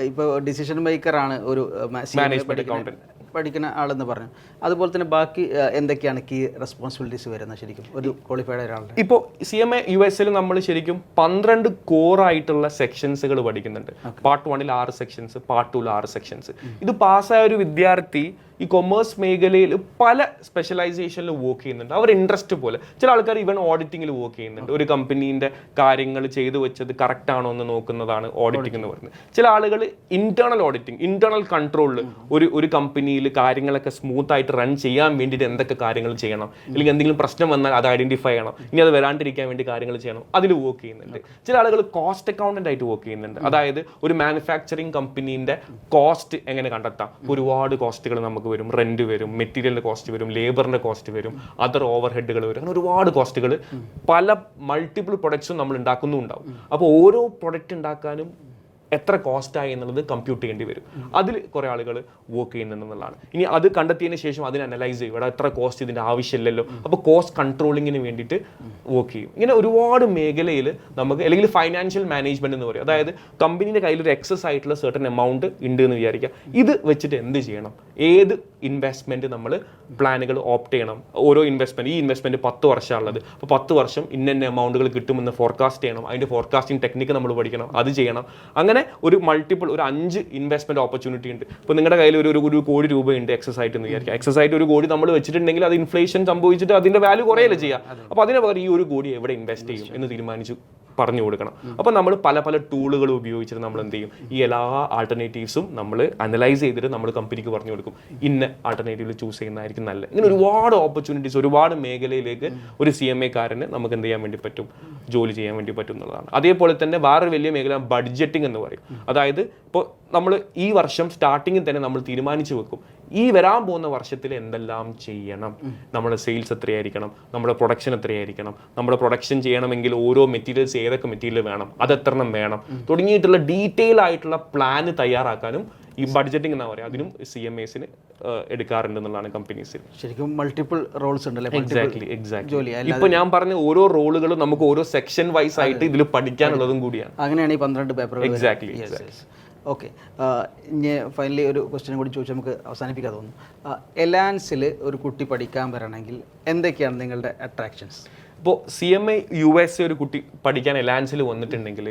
ഇപ്പോൾ ഡിസിഷൻ മേക്കറാണ് ഒരു മാനേജ്മെന്റ് അക്കൗണ്ടന്റ് പഠിക്കുന്ന ആളെന്ന് പറഞ്ഞു. അതുപോലെ തന്നെ ബാക്കി എന്തൊക്കെയാണ് കീ റെസ്പോൺസിബിലിറ്റീസ് വരുന്നത് ശരിക്കും ഒരു ക്വാളിഫൈഡ് ഒരാളുടെ? ഇപ്പോൾ CMA USA നമ്മൾ ശരിക്കും 12 കോറായിട്ടുള്ള സെക്ഷൻസുകൾ പഠിക്കുന്നുണ്ട്. Part 1 6 sections, part 2 6 sections. ഇത് പാസ്സായ ഒരു വിദ്യാർത്ഥി ഈ കൊമേഴ്സ് മേഖലയിൽ പല സ്പെഷ്യലൈസേഷനിൽ വർക്ക് ചെയ്യുന്നുണ്ട്. അവർ ഇൻട്രസ്റ്റ് പോലെ. ചില ആൾക്കാർ ഇവൻ ഓഡിറ്റിങ്ങിൽ വർക്ക് ചെയ്യുന്നുണ്ട്. ഒരു കമ്പനീൻ്റെ കാര്യങ്ങൾ ചെയ്തു വെച്ചത് കറക്റ്റ് ആണോ എന്ന് നോക്കുന്നതാണ് ഓഡിറ്റിംഗ് എന്ന് പറയുന്നത്. ചില ആളുകൾ ഇന്റേണൽ ഓഡിറ്റിംഗ്, ഇന്റേണൽ കൺട്രോളിൽ ഒരു കമ്പനിയിൽ കാര്യങ്ങളൊക്കെ സ്മൂത്ത് ആയിട്ട് റൺ ചെയ്യാൻ വേണ്ടിയിട്ട് എന്തൊക്കെ കാര്യങ്ങൾ ചെയ്യണം, അല്ലെങ്കിൽ എന്തെങ്കിലും പ്രശ്നം വന്നാൽ അത് ഐഡന്റിഫൈ ചെയ്യണം, ഇനി അത് വരാണ്ടിരിക്കാൻ വേണ്ടി കാര്യങ്ങൾ ചെയ്യണം, അതിൽ വർക്ക് ചെയ്യുന്നുണ്ട്. ചില ആളുകൾ കോസ്റ്റ് അക്കൗണ്ടന്റ് ആയിട്ട് വർക്ക് ചെയ്യുന്നുണ്ട്. അതായത് ഒരു മാനുഫാക്ചറിങ് കമ്പനീൻ്റെ കോസ്റ്റ് എങ്ങനെ കണ്ടെത്താം. ഒരുപാട് കോസ്റ്റുകൾ നമുക്ക് വരും, റെന്റ് വരും, മെറ്റീരിയലിന്റെ കോസ്റ്റ് വരും, ലേബറിന്റെ കോസ്റ്റ് വരും, അതർ ഓവർ ഹെഡുകൾ വരും. അങ്ങനെ ഒരുപാട് കോസ്റ്റുകൾ പല മൾട്ടിപ്പിൾ പ്രൊഡക്ട്സും നമ്മൾ ഉണ്ടാക്കുന്നുണ്ടാവും. അപ്പോൾ ഓരോ പ്രൊഡക്റ്റ് ഉണ്ടാക്കാനും എത്ര കോസ്റ്റായി എന്നുള്ളത് കമ്പ്യൂട്ട് ചെയ്യേണ്ടി വരും. അതിൽ കുറേ ആളുകൾ വർക്ക് ചെയ്യുന്നുണ്ടെന്നുള്ളതാണ്. ഇനി അത് കണ്ടെത്തിയതിന് ശേഷം അതിനെ അനലൈസ് ചെയ്യും, ഇവിടെ എത്ര കോസ്റ്റ് ഇതിൻ്റെ ആവശ്യമില്ലല്ലോ, അപ്പോൾ കോസ്റ്റ് കൺട്രോളിങ്ങിന് വേണ്ടിയിട്ട് വർക്ക് ചെയ്യും. ഇങ്ങനെ ഒരുപാട് മേഖലയിൽ നമുക്ക്, അല്ലെങ്കിൽ ഫൈനാൻഷ്യൽ മാനേജ്മെന്റ് എന്ന് പറയും. അതായത് കമ്പനീൻ്റെ കയ്യിൽ ഒരു എക്സസ് ആയിട്ടുള്ള സെർട്ടൻ എമൗണ്ട് ഉണ്ട് എന്ന് വിചാരിക്കുക. ഇത് വെച്ചിട്ട് എന്ത് ചെയ്യണം, ഏത് ഇൻവെസ്റ്റ്മെന്റ് നമ്മൾ പ്ലാനുകൾ ഓപ്റ്റ് ചെയ്യണം. ഓരോ ഇൻവെസ്റ്റ്മെന്റ്, ഈ ഇൻവെസ്റ്റ്മെന്റ് 10 വർഷമുള്ളത്, അപ്പോൾ 10 വർഷം ഇന്ന എമൗണ്ടുകൾ കിട്ടുമെന്ന് ഫോർകാസ്റ്റ് ചെയ്യണം. അതിൻ്റെ ഫോർകാസ്റ്റിംഗ് ടെക്നിക്ക് നമ്മൾ പഠിക്കണം, അത് ചെയ്യണം. അങ്ങനെ ഒരു 5 ഇൻവെസ്റ്റ്മെന്റ് ഓപ്പർച്യൂണിറ്റി ഉണ്ട്. ഇപ്പോൾ നിങ്ങളുടെ കയ്യിൽ ഒരു ₹1 കോടി ഉണ്ട് എക്സസ് ആയിട്ട് എന്ന് വിചാരിക്കുക. എക്സസ് ആയിട്ട് ₹1 കോടി നമ്മൾ വെച്ചിട്ടുണ്ടെങ്കിൽ അത് ഇൻഫ്ലേഷൻ സംഭവിച്ചിട്ട് അതിന്റെ വാല്യൂ കുറയല്ലേ ചെയ്യുക. അപ്പോൾ അതിന് പകരം ഈ ₹1 കോടി എവിടെ ഇൻവെസ്റ്റ് ചെയ്യും എന്ന് തീരുമാനിച്ചു പറഞ്ഞു കൊടുക്കണം. അപ്പോൾ നമ്മൾ പല പല ടൂളുകൾ ഉപയോഗിച്ചിട്ട് നമ്മൾ എന്ത് ചെയ്യും, ഈ എല്ലാ ആൾട്ടർനേറ്റീവ്സും നമ്മൾ അനലൈസ് ചെയ്തിട്ട് നമ്മൾ കമ്പനിക്ക് പറഞ്ഞു കൊടുക്കും, ഇന്ന ആൾട്ടർനേറ്റീവ് ചൂസ് ചെയ്യുന്നതായിരിക്കും നല്ലത്. ഇങ്ങനെ ഒരുപാട് ഓപ്പർച്യൂണിറ്റീസ്, ഒരുപാട് മേഖലയിലേക്ക് ഒരു CMA-കാരന് നമുക്ക് എന്ത് ചെയ്യാൻ വേണ്ടി പറ്റും, ജോലി ചെയ്യാൻ വേണ്ടി പറ്റും എന്നുള്ളതാണ്. അതേപോലെ തന്നെ വേറൊരു വലിയ മേഖല ബഡ്ജറ്റിംഗ് എന്ന് പറയും. അതായത് ഇപ്പോൾ നമ്മൾ ഈ വർഷം സ്റ്റാർട്ടിങ്ങിൽ തന്നെ നമ്മൾ തീരുമാനിച്ചു വെക്കും, ഈ വരാൻ പോകുന്ന വർഷത്തിൽ എന്തെല്ലാം ചെയ്യണം, നമ്മുടെ സെയിൽസ് എത്രയായിരിക്കണം, നമ്മുടെ പ്രൊഡക്ഷൻ എത്രയായിരിക്കണം, നമ്മുടെ പ്രൊഡക്ഷൻ ചെയ്യണമെങ്കിൽ ഓരോ മെറ്റീരിയൽസ് ഏതൊക്കെ മെറ്റീരിയൽ വേണം, അതെത്രണ്ണം വേണം തുടങ്ങിയിട്ടുള്ള ഡീറ്റെയിൽ ആയിട്ടുള്ള പ്ലാൻ തയ്യാറാക്കാനും ഈ ബഡ്ജറ്റിംഗ് എന്നാ പറയുക, അതിനും CMAസിന് എടുക്കാറുണ്ട് എന്നുള്ളതാണ് കമ്പനീസിൽ. ശരിക്കും മൾട്ടിപ്പിൾ റോൾസ് ഉണ്ടല്ലേ? എക്സാക്ട്ലി. ഇപ്പൊ ഞാൻ പറഞ്ഞ ഓരോ റോളുകളും നമുക്ക് ഓരോ സെക്ഷൻ വൈസ് ആയിട്ട് ഇതിൽ പഠിക്കാനുള്ളതും കൂടിയാണ്. അങ്ങനെയാണ് ഈ 12 പേപ്പറുകൾ. എക്സാക്ട്ലി. ഓക്കെ, ഫൈനലി ഒരു ക്വസ്റ്റ്യൻ കൂടി ചോദിച്ചാൽ നമുക്ക് അവസാനിപ്പിക്കാൻ തോന്നുന്നു. എലാൻസിൽ ഒരു കുട്ടി പഠിക്കാൻ വരണമെങ്കിൽ എന്തൊക്കെയാണ് നിങ്ങളുടെ അട്രാക്ഷൻസ്? ഇപ്പോൾ CMA USA ഒരു കുട്ടി പഠിക്കാൻ എലാൻസിൽ വന്നിട്ടുണ്ടെങ്കിൽ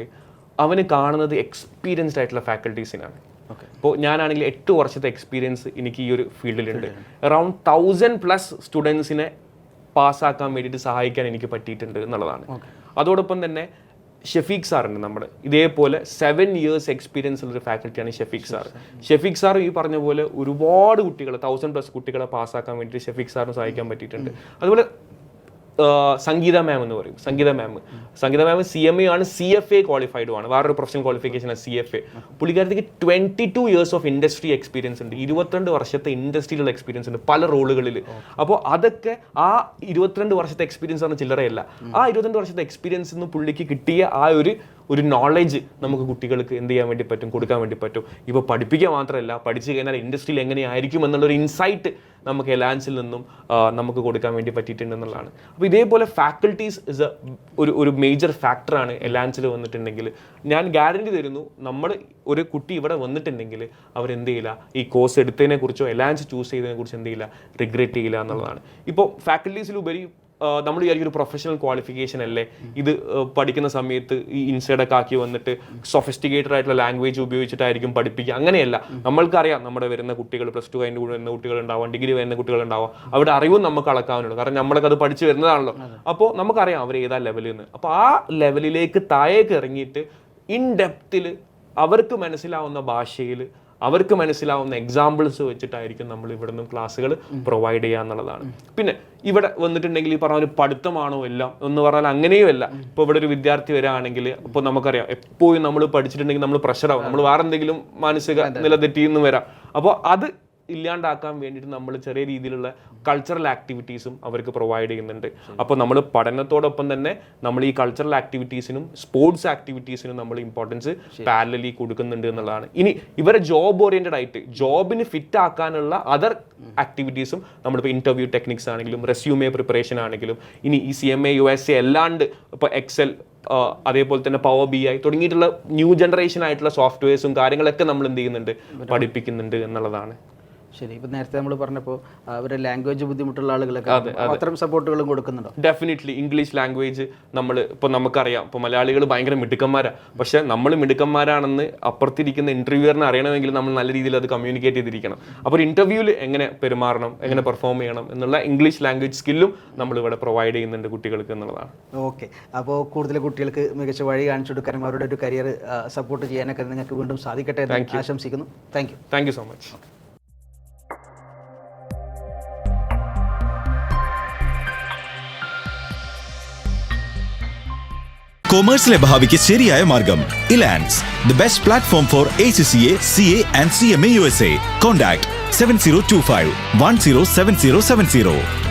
അവന് കാണുന്നത് എക്സ്പീരിയൻസ്ഡ് ആയിട്ടുള്ള ഫാക്കൽറ്റീസിനാണ്. ഇപ്പോൾ ഞാനാണെങ്കിൽ 8 വർഷത്തെ എക്സ്പീരിയൻസ് എനിക്ക് ഈ ഒരു ഫീൽഡിലുണ്ട്. അറൗണ്ട് 1000+ സ്റ്റുഡൻസിനെ പാസ്സാക്കാൻ വേണ്ടിയിട്ട് സഹായിക്കാൻ എനിക്ക് പറ്റിയിട്ടുണ്ട് എന്നുള്ളതാണ്. അതോടൊപ്പം തന്നെ ഷെഫീഖ് സാറുണ്ട് നമ്മുടെ, ഇതേപോലെ 7 years എക്സ്പീരിയൻസ് ഉള്ളൊരു ഫാക്കൽറ്റിയാണ് ഷെഫീഖ് സാർ. ഷെഫീഖ് സാർ ഈ പറഞ്ഞ പോലെ ഒരുപാട് കുട്ടികളെ 1000+ കുട്ടികളെ പാസ്സാക്കാൻ വേണ്ടിയിട്ട് ഷെഫീഖ് സാറിന് സഹായിക്കാൻ പറ്റിയിട്ടുണ്ട്. അതുപോലെ സംഗീത മാം എന്ന് പറയും. സംഗീത മാം CMA ആണ്, CFA ക്വാളിഫൈഡും ആണ്, വേറൊരു പ്രൊഫഷണൽ ക്വാളിഫിക്കേഷനാണ് CFA. പുള്ളിക്കാരത്തേക്ക് 22 years ഓഫ് ഇൻഡസ്ട്രി എക്സ്പീരിയൻസ് ഉണ്ട്, 22 വർഷത്തെ ഇൻഡസ്ട്രിയിലുള്ള എക്സ്പീരിയൻസ് ഉണ്ട് പല റോളുകളിൽ. അപ്പോൾ അതൊക്കെ ആ 22 വർഷത്തെ എക്സ്പീരിയൻസ് ആണ്, ചില്ലറയല്ല. ആ 22 വർഷത്തെ എക്സ്പീരിയൻസ് നിന്ന് പുള്ളിക്ക് കിട്ടിയ ആ ഒരു നോളജ് നമുക്ക് കുട്ടികൾക്ക് എന്ത് ചെയ്യാൻ വേണ്ടി പറ്റും, കൊടുക്കാൻ വേണ്ടി പറ്റും. ഇപ്പോൾ പഠിപ്പിക്കുക മാത്രമല്ല, പഠിച്ചു കഴിഞ്ഞാൽ ഇൻഡസ്ട്രിയിൽ എങ്ങനെയായിരിക്കും എന്നുള്ളൊരു ഇൻസൈറ്റ് നമുക്ക് എലാൻസിൽ നിന്നും നമുക്ക് കൊടുക്കാൻ വേണ്ടി പറ്റിയിട്ടുണ്ടെന്നുള്ളതാണ്. അപ്പോൾ ഇതേപോലെ ഫാക്കൽറ്റീസ് ഇസ് ഒരു മേജർ ഫാക്ടറാണ് എലാൻസിൽ വന്നിട്ടുണ്ടെങ്കിൽ. ഞാൻ ഗ്യാരണ്ടി തരുന്നു, നമ്മൾ ഒരു കുട്ടി ഇവിടെ വന്നിട്ടുണ്ടെങ്കിൽ അവരെന്ത് ചെയ്യില്ല, ഈ കോഴ്സ് എടുത്തതിനെ കുറിച്ചോ എലാൻസ് ചൂസ് ചെയ്തതിനെ കുറിച്ച് എന്ത് ചെയ്യില്ല, റിഗ്രറ്റ് ചെയ്യില്ല എന്നുള്ളതാണ്. ഇപ്പോൾ ഫാക്കൽറ്റീസിലുപരി നമ്മൾ വിചാരിക്കും ഒരു പ്രൊഫഷണൽ ക്വാളിഫിക്കേഷൻ അല്ലേ ഇത്, പഠിക്കുന്ന സമയത്ത് ഈ ഇൻസൈഡൊക്കെ ആക്കി വന്നിട്ട് സൊഫിസ്റ്റിക്കേറ്റഡ് ആയിട്ടുള്ള ലാംഗ്വേജ് ഉപയോഗിച്ചിട്ടായിരിക്കും പഠിപ്പിക്കുക. അങ്ങനെയല്ല. നമ്മൾക്കറിയാം നമ്മുടെ വരുന്ന കുട്ടികൾ, +2 കഴിഞ്ഞ് വരുന്ന കുട്ടികളുണ്ടാവാം, ഡിഗ്രി വരുന്ന കുട്ടികളുണ്ടാവാം, അവരുടെ അറിവും നമുക്ക് അളക്കാവുന്നുള്ളൂ. കാരണം നമ്മളൊക്കെ അത് പഠിച്ചു വരുന്നതാണല്ലോ. അപ്പോൾ നമുക്കറിയാം അവർ ഏതാ ലെവലിൽ നിന്ന്. അപ്പോൾ ആ ലെവലിലേക്ക് താഴേക്ക് ഇറങ്ങിയിട്ട് ഇൻ ഡെപ്തിൽ അവർക്ക് മനസ്സിലാവുന്ന ഭാഷയിൽ അവർക്ക് മനസ്സിലാവുന്ന എക്സാമ്പിൾസ് വെച്ചിട്ടായിരിക്കും നമ്മൾ ഇവിടെ നിന്നും ക്ലാസ്സുകൾ പ്രൊവൈഡ് ചെയ്യുക എന്നുള്ളതാണ്. പിന്നെ ഇവിടെ വന്നിട്ടുണ്ടെങ്കിൽ ഈ പറഞ്ഞ ഒരു പഠിത്തമാണോ എല്ലാം എന്ന് പറഞ്ഞാൽ അങ്ങനെയും അല്ല. ഇപ്പോൾ ഇവിടെ ഒരു വിദ്യാർത്ഥി വരികയാണെങ്കിൽ ഇപ്പോൾ നമുക്കറിയാം എപ്പോഴും നമ്മൾ പഠിച്ചിട്ടുണ്ടെങ്കിൽ നമ്മൾ പ്രഷറാവും, നമ്മൾ വേറെ എന്തെങ്കിലും മാനസിക നില തെറ്റിയെന്ന് വരാം. അപ്പോൾ അത് ഇല്ലാണ്ടാക്കാൻ വേണ്ടിയിട്ട് നമ്മൾ ചെറിയ രീതിയിലുള്ള കൾച്ചറൽ ആക്ടിവിറ്റീസും അവർക്ക് പ്രൊവൈഡ് ചെയ്യുന്നുണ്ട്. അപ്പോൾ നമ്മൾ പഠനത്തോടൊപ്പം തന്നെ നമ്മൾ ഈ കൾച്ചറൽ ആക്ടിവിറ്റീസിനും സ്പോർട്സ് ആക്ടിവിറ്റീസിനും നമ്മൾ ഇമ്പോർട്ടൻസ് പാരലലി കൊടുക്കുന്നുണ്ട് എന്നുള്ളതാണ്. ഇനി ഇവരെ ജോബ് ഓറിയന്റഡ് ആയിട്ട് ജോബിന് ഫിറ്റ് ആക്കാനുള്ള അതർ ആക്ടിവിറ്റീസും നമ്മളിപ്പോൾ ഇന്റർവ്യൂ ടെക്നിക്സ് ആണെങ്കിലും റെസ്യൂമേ പ്രിപ്പറേഷൻ ആണെങ്കിലും ഇനി ഈ CMA USA അല്ലാണ്ട് ഇപ്പോൾ എക്സൽ അതേപോലെ തന്നെ പവർ BI തുടങ്ങിയിട്ടുള്ള ന്യൂ ജനറേഷൻ ആയിട്ടുള്ള സോഫ്റ്റ്വെയർസും കാര്യങ്ങളൊക്കെ നമ്മൾ എന്ത് ചെയ്യുന്നുണ്ട്, പഠിപ്പിക്കുന്നുണ്ട് എന്നുള്ളതാണ്. ശരി. ഇപ്പം നേരത്തെ നമ്മൾ പറഞ്ഞപ്പോൾ അവരുടെ ലാംഗ്വേജ് ബുദ്ധിമുട്ടുള്ള ആളുകളൊക്കെ അത്തരം സപ്പോർട്ടുകളും കൊടുക്കുന്നുണ്ടോ? ഡെഫിനറ്റ്ലി. ഇംഗ്ലീഷ് ലാംഗ്വേജ് നമ്മൾ ഇപ്പോൾ നമുക്കറിയാം, ഇപ്പോൾ മലയാളികൾ ഭയങ്കര മിടുക്കന്മാരാണ്. പക്ഷേ നമ്മൾ മിടുക്കന്മാരാണെന്ന് അപ്പുറത്തിരിക്കുന്ന ഇൻ്റർവ്യൂവറിനെ അറിയണമെങ്കിൽ നമ്മൾ നല്ല രീതിയിൽ അത് കമ്മ്യൂണിക്കേറ്റ് ചെയ്തിരിക്കണം. അപ്പോൾ ഒരു ഇൻ്റർവ്യൂവിൽ എങ്ങനെ പെരുമാറണം, എങ്ങനെ പെർഫോം ചെയ്യണം എന്നുള്ള ഇംഗ്ലീഷ് ലാംഗ്വേജ് സ്കില്ലും നമ്മളിവിടെ പ്രൊവൈഡ് ചെയ്യുന്നുണ്ട് കുട്ടികൾക്ക് എന്നുള്ളതാണ്. ഓക്കെ. അപ്പോൾ കൂടുതൽ കുട്ടികൾക്ക് മികച്ച വഴി കാണിച്ചു കൊടുക്കാനും അവരുടെ ഒരു കരിയർ സപ്പോർട്ട് ചെയ്യാനൊക്കെ നിങ്ങൾക്ക് വീണ്ടും സാധിക്കട്ടെ എന്ന് ആശംസിക്കുന്നു. Thank you so much. കൊമേഴ്സിലെ ഭാവിക്ക് ശരിയായ മാർഗം Elance, the best platform for ACCA, CA and CMA USA. Contact 7025 107070.